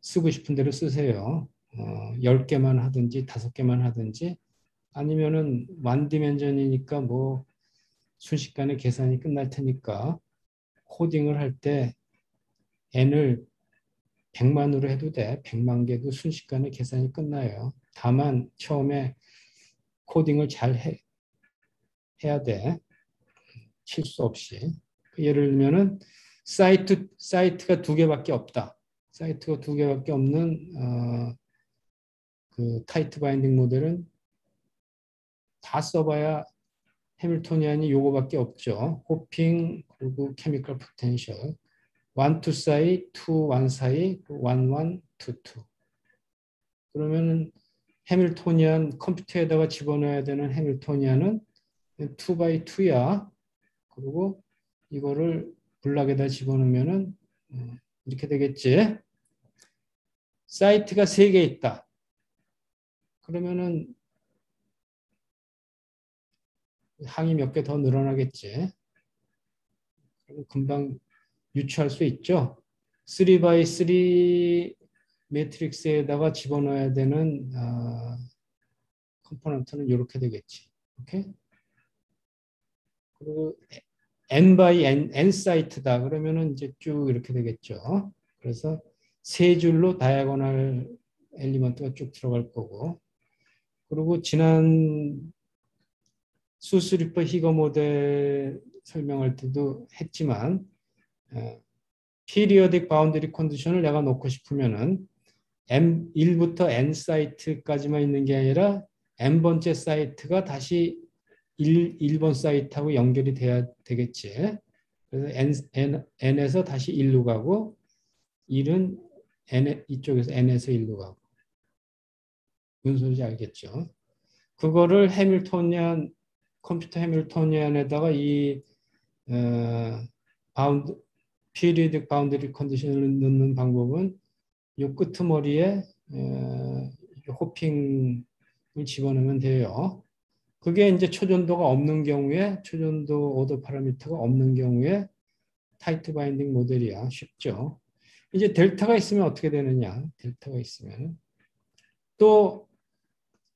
쓰고 싶은 대로 쓰세요. 10개만 하든지 5개만 하든지 아니면은 완디멘전이니까 뭐 순식간에 계산이 끝날 테니까 코딩을 할 때 n을 100만으로 해도 돼. 100만 개도 순식간에 계산이 끝나요. 다만 처음에 코딩을 잘 해야 돼. 실수 없이. 예를 들면은 사이트가 두 개밖에 없다. 사이트가 두 개밖에 없는 그 타이트 바인딩 모델은 다 써봐야 해밀토니안이 요거밖에 없죠. 호핑 그리고 케미컬 포텐셜 1, 2 사이, 2, 1 사이, 1, 1, 2, 2. 그러면은 해밀토니안 컴퓨터에다가 집어넣어야 되는 해밀토니안은 2 by 2야. 그리고 이거를 블락에다 집어넣으면은 이렇게 되겠지. 사이트가 3개 있다. 그러면은 항이 몇 개 더 늘어나겠지. 금방 유추할 수 있죠. 3x3 매트릭스에다가 집어넣어야 되는 컴포넌트는 이렇게 되겠지. 오케이? 그리고 n by n 사이트다. 그러면은 이제 쭉 이렇게 되겠죠. 그래서 세 줄로 다이아고널 엘리먼트가 쭉 들어갈 거고. 그리고 지난 수스리퍼 히거 모델 설명할 때도 했지만 periodic boundary condition을 내가 놓고 싶으면은 M1부터 N 사이트까지만 있는 게 아니라 N번째 사이트가 다시 1번 사이트하고 연결이 돼야 되겠지. 그래서 N에서 다시 1로 가고 1은 이쪽에서 N에서 1로 가고. 무슨 소리인지 알겠죠? 그거를 컴퓨터 해밀토니안에다가 이 periodic boundary condition을 넣는 방법은 요 끄트머리에 호핑을 집어넣으면 돼요. 그게 이제 초전도가 없는 경우에, 초전도 오더 파라미터가 없는 경우에 타이트 바인딩 모델이야. 쉽죠. 이제 델타가 있으면 어떻게 되느냐. 델타가 있으면 또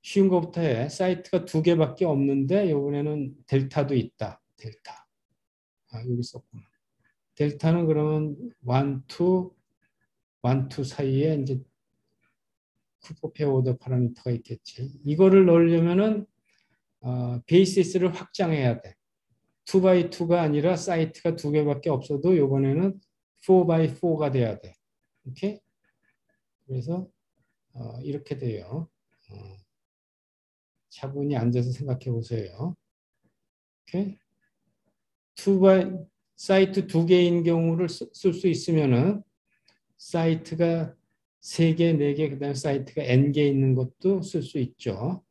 쉬운 것부터 해. 사이트가 2개밖에 없는데 이번에는 델타도 있다. 델타. 여기 썼구나. 델타는 그러면 1, 2 사이에 이제 쿠퍼페어 오더 파라미터가 있겠지. 이거를 넣으려면은 베이시스를 확장해야 돼. 2x2가 아니라 사이트가 2개밖에 없어도 이번에는 4x4가 돼야 돼. 오케이? 그래서 이렇게 돼요. 차분히 앉아서 생각해 보세요. 오케이? 사이트 2개인 경우를 쓸 수 있으면은 사이트가 3개, 4개, 그 다음에 사이트가 N개 있는 것도 쓸 수 있죠.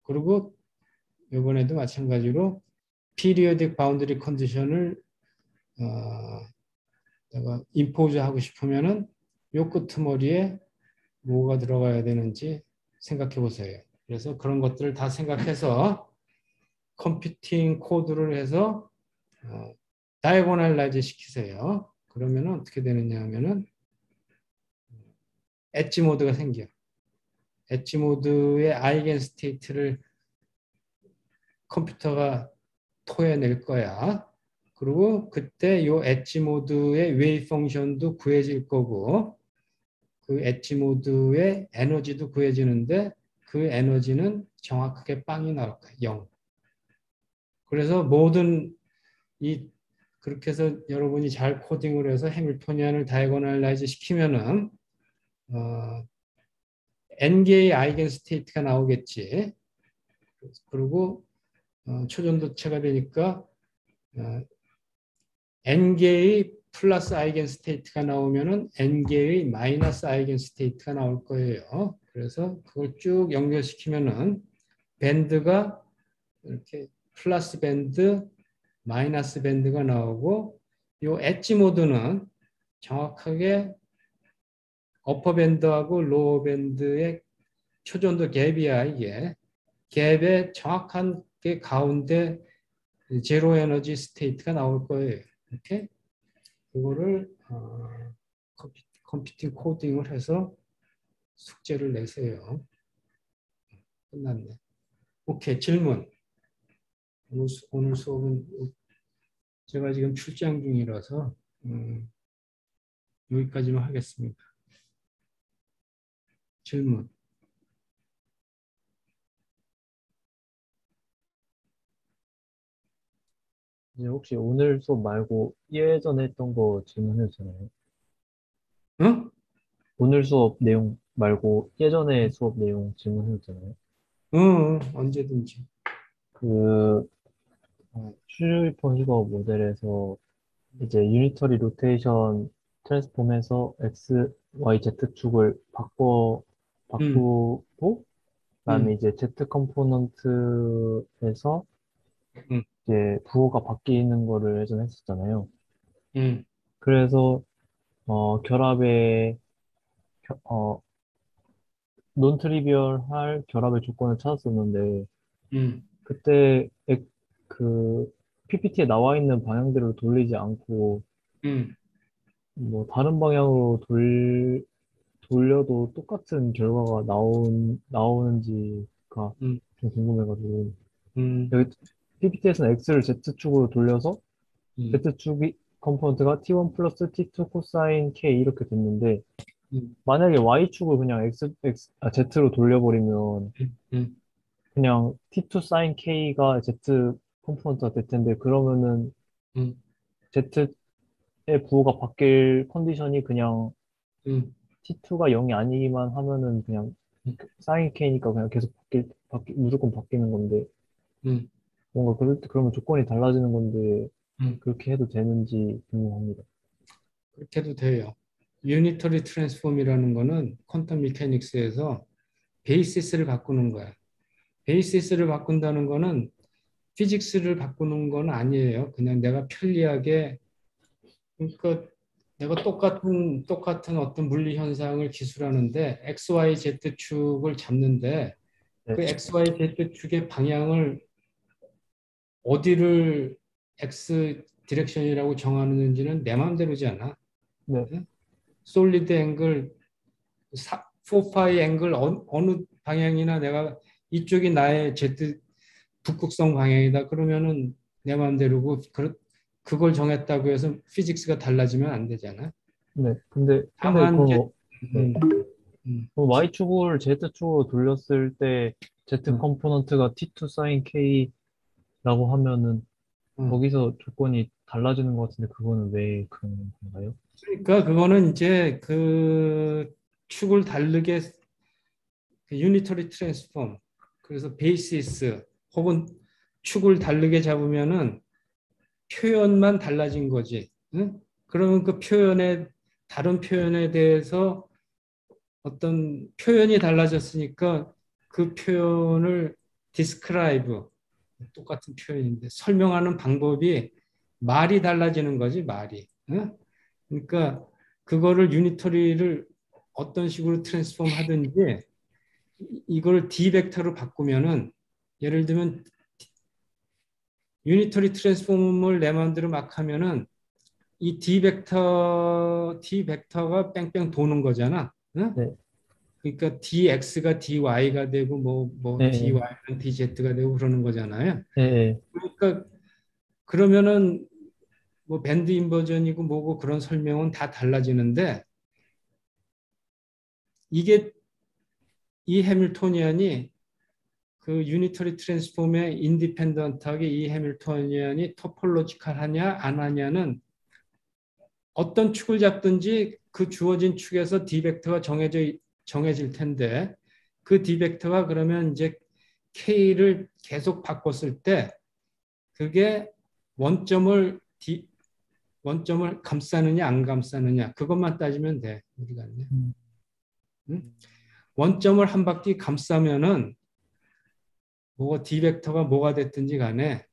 그리고 이번에도 마찬가지로 periodic boundary condition을 내가 impose 하고 싶으면은 요 끄트머리에 뭐가 들어가야 되는지 생각해 보세요. 그래서 그런 것들을 다 생각해서 컴퓨팅 코드를 해서 다이고널라이즈 시키세요. 그러면 어떻게 되느냐 하면은 엣지 모드가 생겨. 엣지 모드의 아이겐 스테이트를 컴퓨터가 토해낼 거야. 그리고 그때 요 엣지 모드의 웨이브 펑션도 구해질 거고 그 엣지 모드의 에너지도 구해지는데 그 에너지는 정확하게 빵이 나올 거야. 0. 그래서 모든 그렇게 해서 여러분이 잘 코딩을 해서 해밀토니안을 다이고널라이즈 시키면은 n개의 아이겐 스테이트가 나오겠지. 그리고 초전도체가 되니까 n개의 플러스 아이겐 스테이트가 나오면은 n개의 마이너스 아이겐 스테이트가 나올 거예요. 그래서 그걸 쭉 연결시키면은 밴드가 이렇게 플러스 밴드, 마이너스 밴드가 나오고 요 엣지 모드는 정확하게 어퍼 밴드하고 로어 밴드의 초전도 갭이야 이게. 갭의 정확한 게 가운데 제로 에너지 스테이트가 나올 거예요. 이렇게 그거를 컴퓨팅 코딩을 해서 숙제를 내세요. 끝났네. 오케이, 질문. 오늘 수업은 제가 지금 출장 중이라서 여기까지만 하겠습니다. 질문. 이제 혹시 오늘 수업 말고 예전에 했던 거 질문해도 되나요? 응? 오늘 수업 내용 말고 예전에 수업 내용 질문해도 되나요? 응, 언제든지. 그 슈리퍼 히거 모델에서 이제 유니터리 로테이션 트랜스폼해서 X, Y, Z축을 바꾸고 그다음에 이제 Z 컴포넌트에서 음. 이제 부호가 바뀌는 거를 예전에 했었잖아요. 음. 그래서 결합의 논 트리비얼할 결합의 조건을 찾았었는데 그때 그 PPT에 나와 있는 방향대로 돌리지 않고 음. 뭐 다른 방향으로 돌려도 똑같은 결과가 나오는지가 음. 좀 궁금해가지고 음. 여기 PPT에서는 X를 Z축으로 돌려서 Z축이 컴포넌트가 T1 플러스 T2 코사인 K 이렇게 됐는데 만약에 Y축을 그냥 Z로 돌려버리면 음. 그냥 T2 sin K가 Z 컴포넌트가 될 텐데, 그러면은 음, Z의 부호가 바뀔 컨디션이 그냥 음, T2가 0이 아니기만 하면은 그냥 음, sin K니까 그냥 계속 무조건 바뀌는 건데, 음, 뭔가 그러면 조건이 달라지는 건데, 음. 그렇게 해도 되는지 궁금합니다. 그렇게 해도 돼요. 유니터리 트랜스폼이라는 거는 퀀텀 미케닉스에서 베이시스를 바꾸는 거야. 베이시스를 바꾼다는 거는 피직스를 바꾸는 건 아니에요. 그냥 내가 편리하게, 그러니까 내가 똑같은 어떤 물리 현상을 기술하는데 XY, Z축을 잡는데 네, 그 XY, Z축의 방향을 어디를 X 디렉션이라고 정하는지는 내 마음대로지 않아. 네, 솔리드 앵글, 4파이 앵글 어느 방향이나 내가 이쪽이 나의 Z 북극성 방향이다. 그러면은 내 마음대로고 그걸 정했다고 해서 피직스가 달라지면 안 되잖아. 네. 근데 다만 이제 네. 음, 음, Y축을 Z축으로 돌렸을 때 Z 음, 컴포넌트가 T2 sin K라고 하면은 음. 거기서 조건이 달라지는 것 같은데 그거는 왜 그런 건가요? 그러니까 그거는 이제 그 축을 다르게 유니터리 트랜스폼 그래서 베이시스 혹은 축을 다르게 잡으면은 표현만 달라진 거지. 응? 그러면 그 표현에 다른 표현에 대해서 어떤 표현이 달라졌으니까 그 표현을 describe 똑같은 표현인데 설명하는 방법이 말이 달라지는 거지 말이. 응? 그러니까 그거를 유니터리를 어떤 식으로 트랜스폼 하든지 이걸 D 벡터로 바꾸면은 예를 들면 유니터리 트랜스폼을 내 마음대로 막 하면은 이 D 벡터가 뺑뺑 도는 거잖아. 응? 네, 그러니까 dx가 dy가 되고 뭐 네, dy는 dz가 되고 그러는 거잖아요. 네, 네, 그러니까 그러면은 뭐 밴드 인버전이고 뭐고 그런 설명은 다 달라지는데 이게 이 해밀토니안이 그 유니터리 트랜스폼의 인디펜던트하게 이 해밀토니안이 토폴로지컬하냐 안 하냐는 어떤 축을 잡든지 그 주어진 축에서 D 벡터가 정해질 텐데 그 D 벡터가 그러면 이제 K를 계속 바꿨을 때 그게 원점을 원점을 감싸느냐 안 감싸느냐 그것만 따지면 돼. 우리가 음, 응? 원점을 한 바퀴 감싸면은 뭐가 D 벡터가 뭐가 됐든지 간에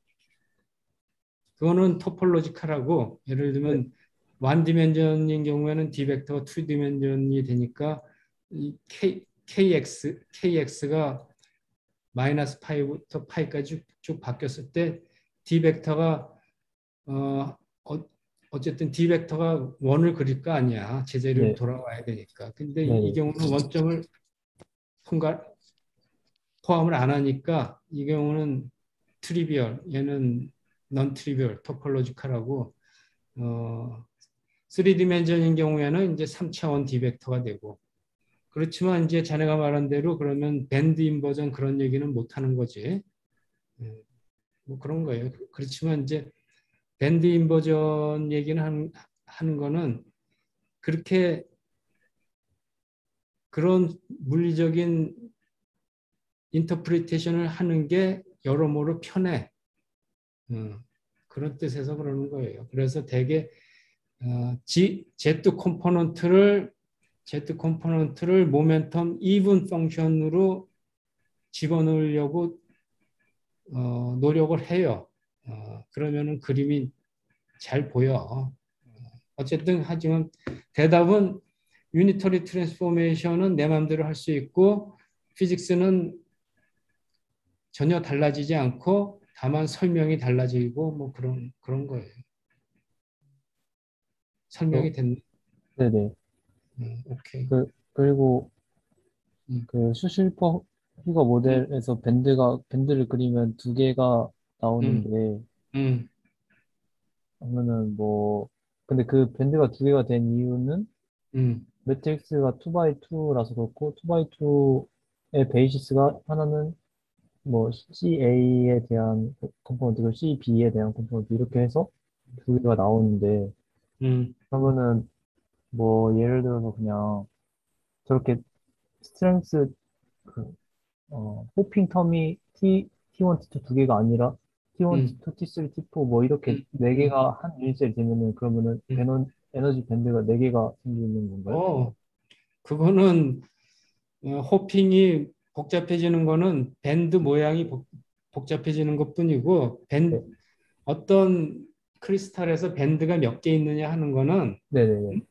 그거는 토폴로지컬하고 예를 네, 들면 원 디멘전인 경우에는 D 벡터가 투 디멘전이 되니까 이 KX가 마이너스 파이부터 파이까지 쭉 바뀌었을 때 D 벡터가 어, 어쨌든 D 벡터가 원을 그릴 거 아니야. 제자리로 네, 돌아와야 되니까. 근데 네, 이 네, 경우는 원점을 통과 포함을 안 하니까 이 경우는 트리비얼, 얘는 넌 트리비얼, 토폴로지컬하고 3디멘전인 경우에는 이제 3차원 디벡터가 되고 그렇지만 이제 자네가 말한 대로 그러면 밴드 인버전 그런 얘기는 못 하는 거지. 뭐 그런 거예요. 그렇지만 이제 밴드 인버전 얘기는 하는 거는 그렇게 그런 물리적인 인터프리테이션을 하는 게 여러모로 편해. 어, 그런 뜻에서 그러는 거예요. 그래서 대개 Z 컴포넌트를 모멘텀 이븐 펑션으로 집어넣으려고 노력을 해요. 그러면은 그림이 잘 보여. 어쨌든 하지만 대답은 유니터리 트랜스포메이션은 내 마음대로 할 수 있고 피직스는 전혀 달라지지 않고 다만 설명이 달라지고 뭐 그런 거예요. 또, 설명이 됐네. 네, 네. 오케이. 그리고 음, 그 슈실퍼 휘거 음, 모델에서 밴드를 그리면 두 개가 음, 나오는데, 음, 그러면은 뭐, 근데 그 밴드가 두 개가 된 이유는 음, 매트릭스가 2x2라서 그렇고, 2x2의 베이시스가 하나는 뭐 CA에 대한 컴포넌트, CB에 대한 컴포넌트 이렇게 해서 두 개가 나오는데 음, 그러면은 뭐 예를 들어서 그냥 저렇게 스트렝스 그, 호핑 텀이 T1, T2 두 개가 아니라 T1, 음, T2, T3, T4 뭐 이렇게 음, 네 음, 개가 한 유닛셀이 되면은 그러면은 음. 에너지 밴드가 네 개가 생기는 건가요? 그거는 호핑이 복잡해지는 거는 밴드 모양이 복잡해지는 것뿐이고 네, 어떤 크리스탈에서 밴드가 몇 개 있느냐 하는 거는 네네네.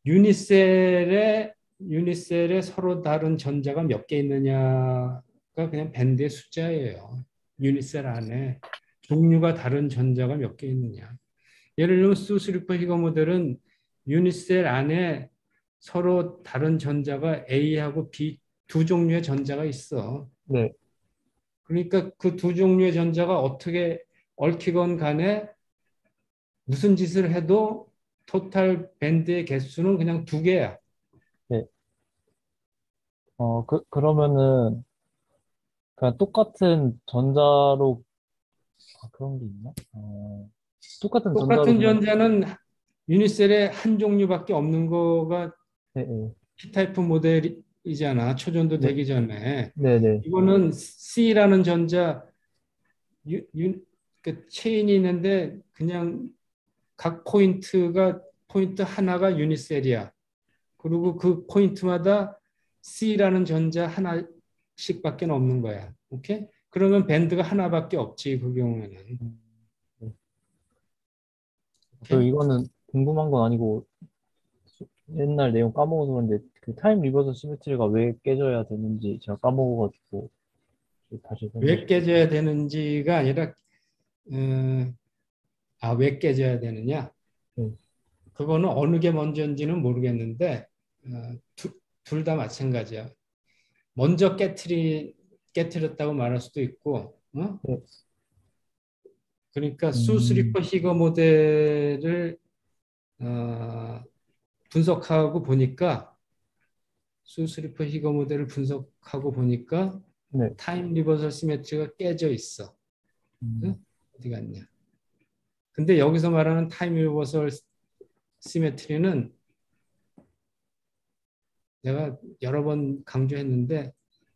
유니셀에 유니셀에 서로 다른 전자가 몇 개 있느냐가 그냥 밴드의 숫자예요. 유니셀 안에 종류가 다른 전자가 몇 개 있느냐. 예를 들면 수스리퍼 히거 모델은 유니셀 안에 서로 다른 전자가 A하고 B 두 종류의 전자가 있어. 네, 그러니까 그 두 종류의 전자가 어떻게 얽히건 간에 무슨 짓을 해도 토탈 밴드의 개수는 그냥 두 개야. 네. 그러면은 그냥 똑같은 전자로, 그런 게 있나? 똑같은 전자로 똑같은 그냥, 전자는 유니셀에 한 종류밖에 없는 거가 네, 네, P타입 모델이잖아. 초전도 네, 되기 전에. 네, 네, 이거는 C라는 전자, 그 체인이 있는데 그냥 각 포인트 하나가 유니셀이야. 그리고 그 포인트마다 C라는 전자 하나씩밖에 없는 거야. 오케이? 그러면 밴드가 하나밖에 없지, 그 경우에는. 음, 네. 저 오케이? 이거는 궁금한 건 아니고 옛날 내용 까먹어서 그런데 그 타임 리버서 시메트리가 왜 깨져야 되는지 제가 까먹어가지고 다시 설명해 왜 주세요. 깨져야 되는지가 아니라, 왜 깨져야 되느냐? 네, 그거는 어느 게 먼저인지는 모르겠는데, 둘 다 마찬가지야. 먼저 깨트렸다고 말할 수도 있고, 네, 그러니까 음, 수스리퍼 히거 모델을 어, 분석하고 보니까 수스리퍼 히거 모델을 분석하고 보니까 네, 타임 리버설 시메트리가 깨져 있어. 응? 음, 어디 갔냐? 근데 여기서 말하는 타임 리버설 시메트리는 내가 여러 번 강조했는데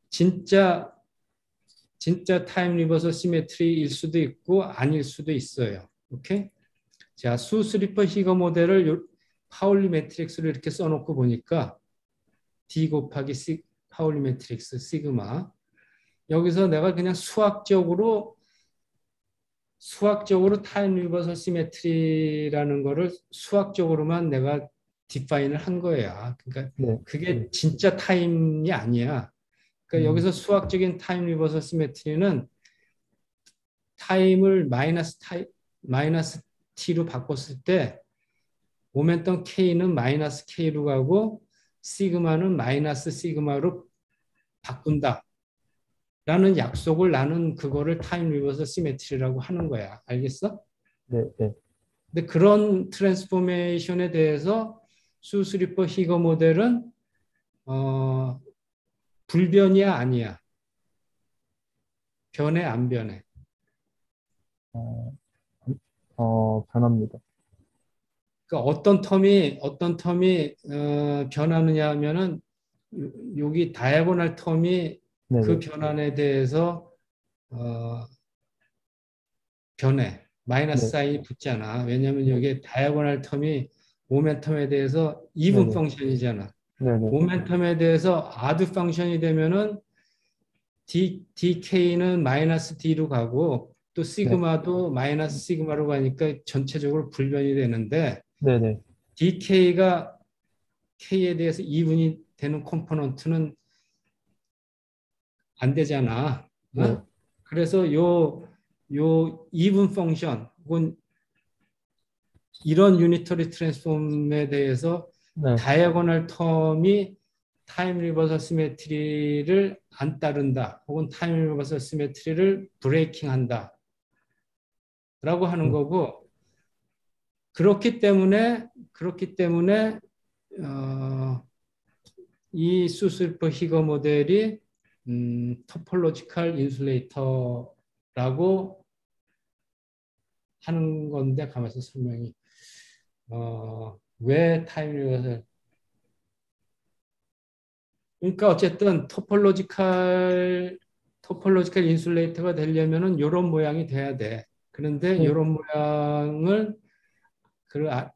진짜 타임 리버설 시메트리일 수도 있고 아닐 수도 있어요. 오케이? 자, 수스리퍼 히거 모델을 파울리 매트릭스로 이렇게 써놓고 보니까 D 곱하기 파울리 매트릭스 시그마. 여기서 내가 그냥 수학적으로 타임 리버설 시메트리라는 거를 수학적으로만 내가 디파인을 한 거야. 그러니까 네, 그게 진짜 타임이 아니야. 그러니까 음, 여기서 수학적인 타임 리버설 시메트리는 타임을 마이너스 t로 바꿨을 때 모멘텀 k는 마이너스 k로 가고 시그마는 마이너스 시그마로 바꾼다. 라는 약속을 나는 그거를 타임 리버서 시메트리라고 하는 거야. 알겠어? 네, 네, 근데 그런 트랜스포메이션에 대해서 수스리퍼 히거 모델은 어, 불변이야 아니야? 변해 안 변해? 어, 변합니다. 그러니까 어떤 텀이 변하느냐 하면은 여기 다이아고널 텀이 네, 그 네, 변환에 대해서 어, 변해. 마이너스 네, 사인이 붙잖아. 왜냐하면 네, 여기에 다이아고널 텀이 모멘텀에 대해서 네, 이분 네, 펑션이잖아. 네, 네, 모멘텀에 대해서 아드 펑션이 되면은 dk는 마이너스 d로 가고 또 네, 시그마도 마이너스 시그마로 가니까 전체적으로 불변이 되는데 네, 네, dk가 k에 대해서 이분이 되는 컴포넌트는 안 되잖아. 네, 그래서 요 이분 펑션 혹은 이런 유니터리 트랜스폼에 대해서 네, 다이아고널 텀이 타임 리버설 시메트리를 안 따른다. 혹은 타임 리버설 시메트리를 브레이킹한다. 라고 하는 거고 그렇기 때문에 이 수술퍼 히거 모델이 토폴로지컬 인슐레이터라고 하는 건데 가만있어 설명이 왜 타임 리버설 그러니까 어쨌든 토폴로지컬 인슐레이터가 되려면은 이런 모양이 돼야 돼. 그런데 네. 이런 모양을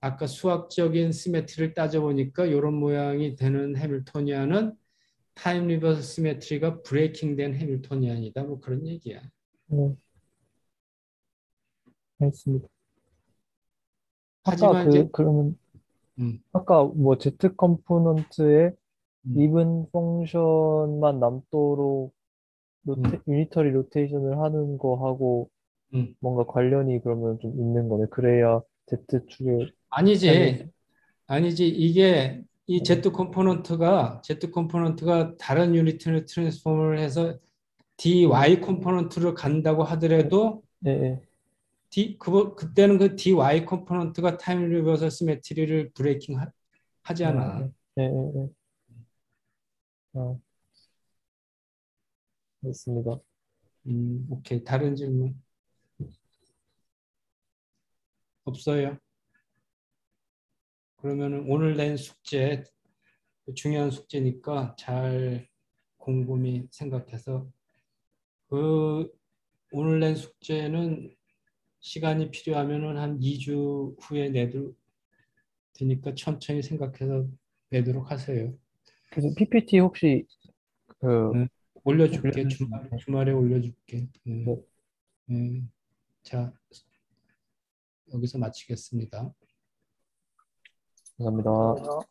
아까 수학적인 시메트리를 따져보니까 이런 모양이 되는 해밀토니안은 타임 리버스 시메트리가 브레이킹된 해밀토니안이다. 뭐 그런 얘기야. 네, 알겠습니다. 아까 하지만 이제 그러면 음, 아까 뭐 Z 컴포넌트에 음, 이븐 펑션만 남도록 유니터리 로테이션을 하는 거하고 음. 뭔가 관련이 그러면 좀 있는 거네. 그래야 Z축에 아니지. 이게 이 네, Z 컴포넌트가 다른 유니트 트랜스폼을 해서 dy 컴포넌트로 간다고 하더라도 네, 그때는 그 dy 컴포넌트가 타임 리버설 시메트리를 브레이킹 하지 네, 않아. 네, 네, 네. 아, 알겠습니다. 오케이. 다른 질문 없어요? 그러면 오늘 낸 숙제 중요한 숙제니까 잘 곰곰이 생각해서 그 오늘 낸 숙제는 시간이 필요하면은 한 2주 후에 내도 되니까 천천히 생각해서 내도록 하세요. 그래서 PPT 혹시 그 네, 올려줄게. 올려주시면 네, 주말에 올려줄게. 네, 자, 여기서 마치겠습니다. 감사합니다.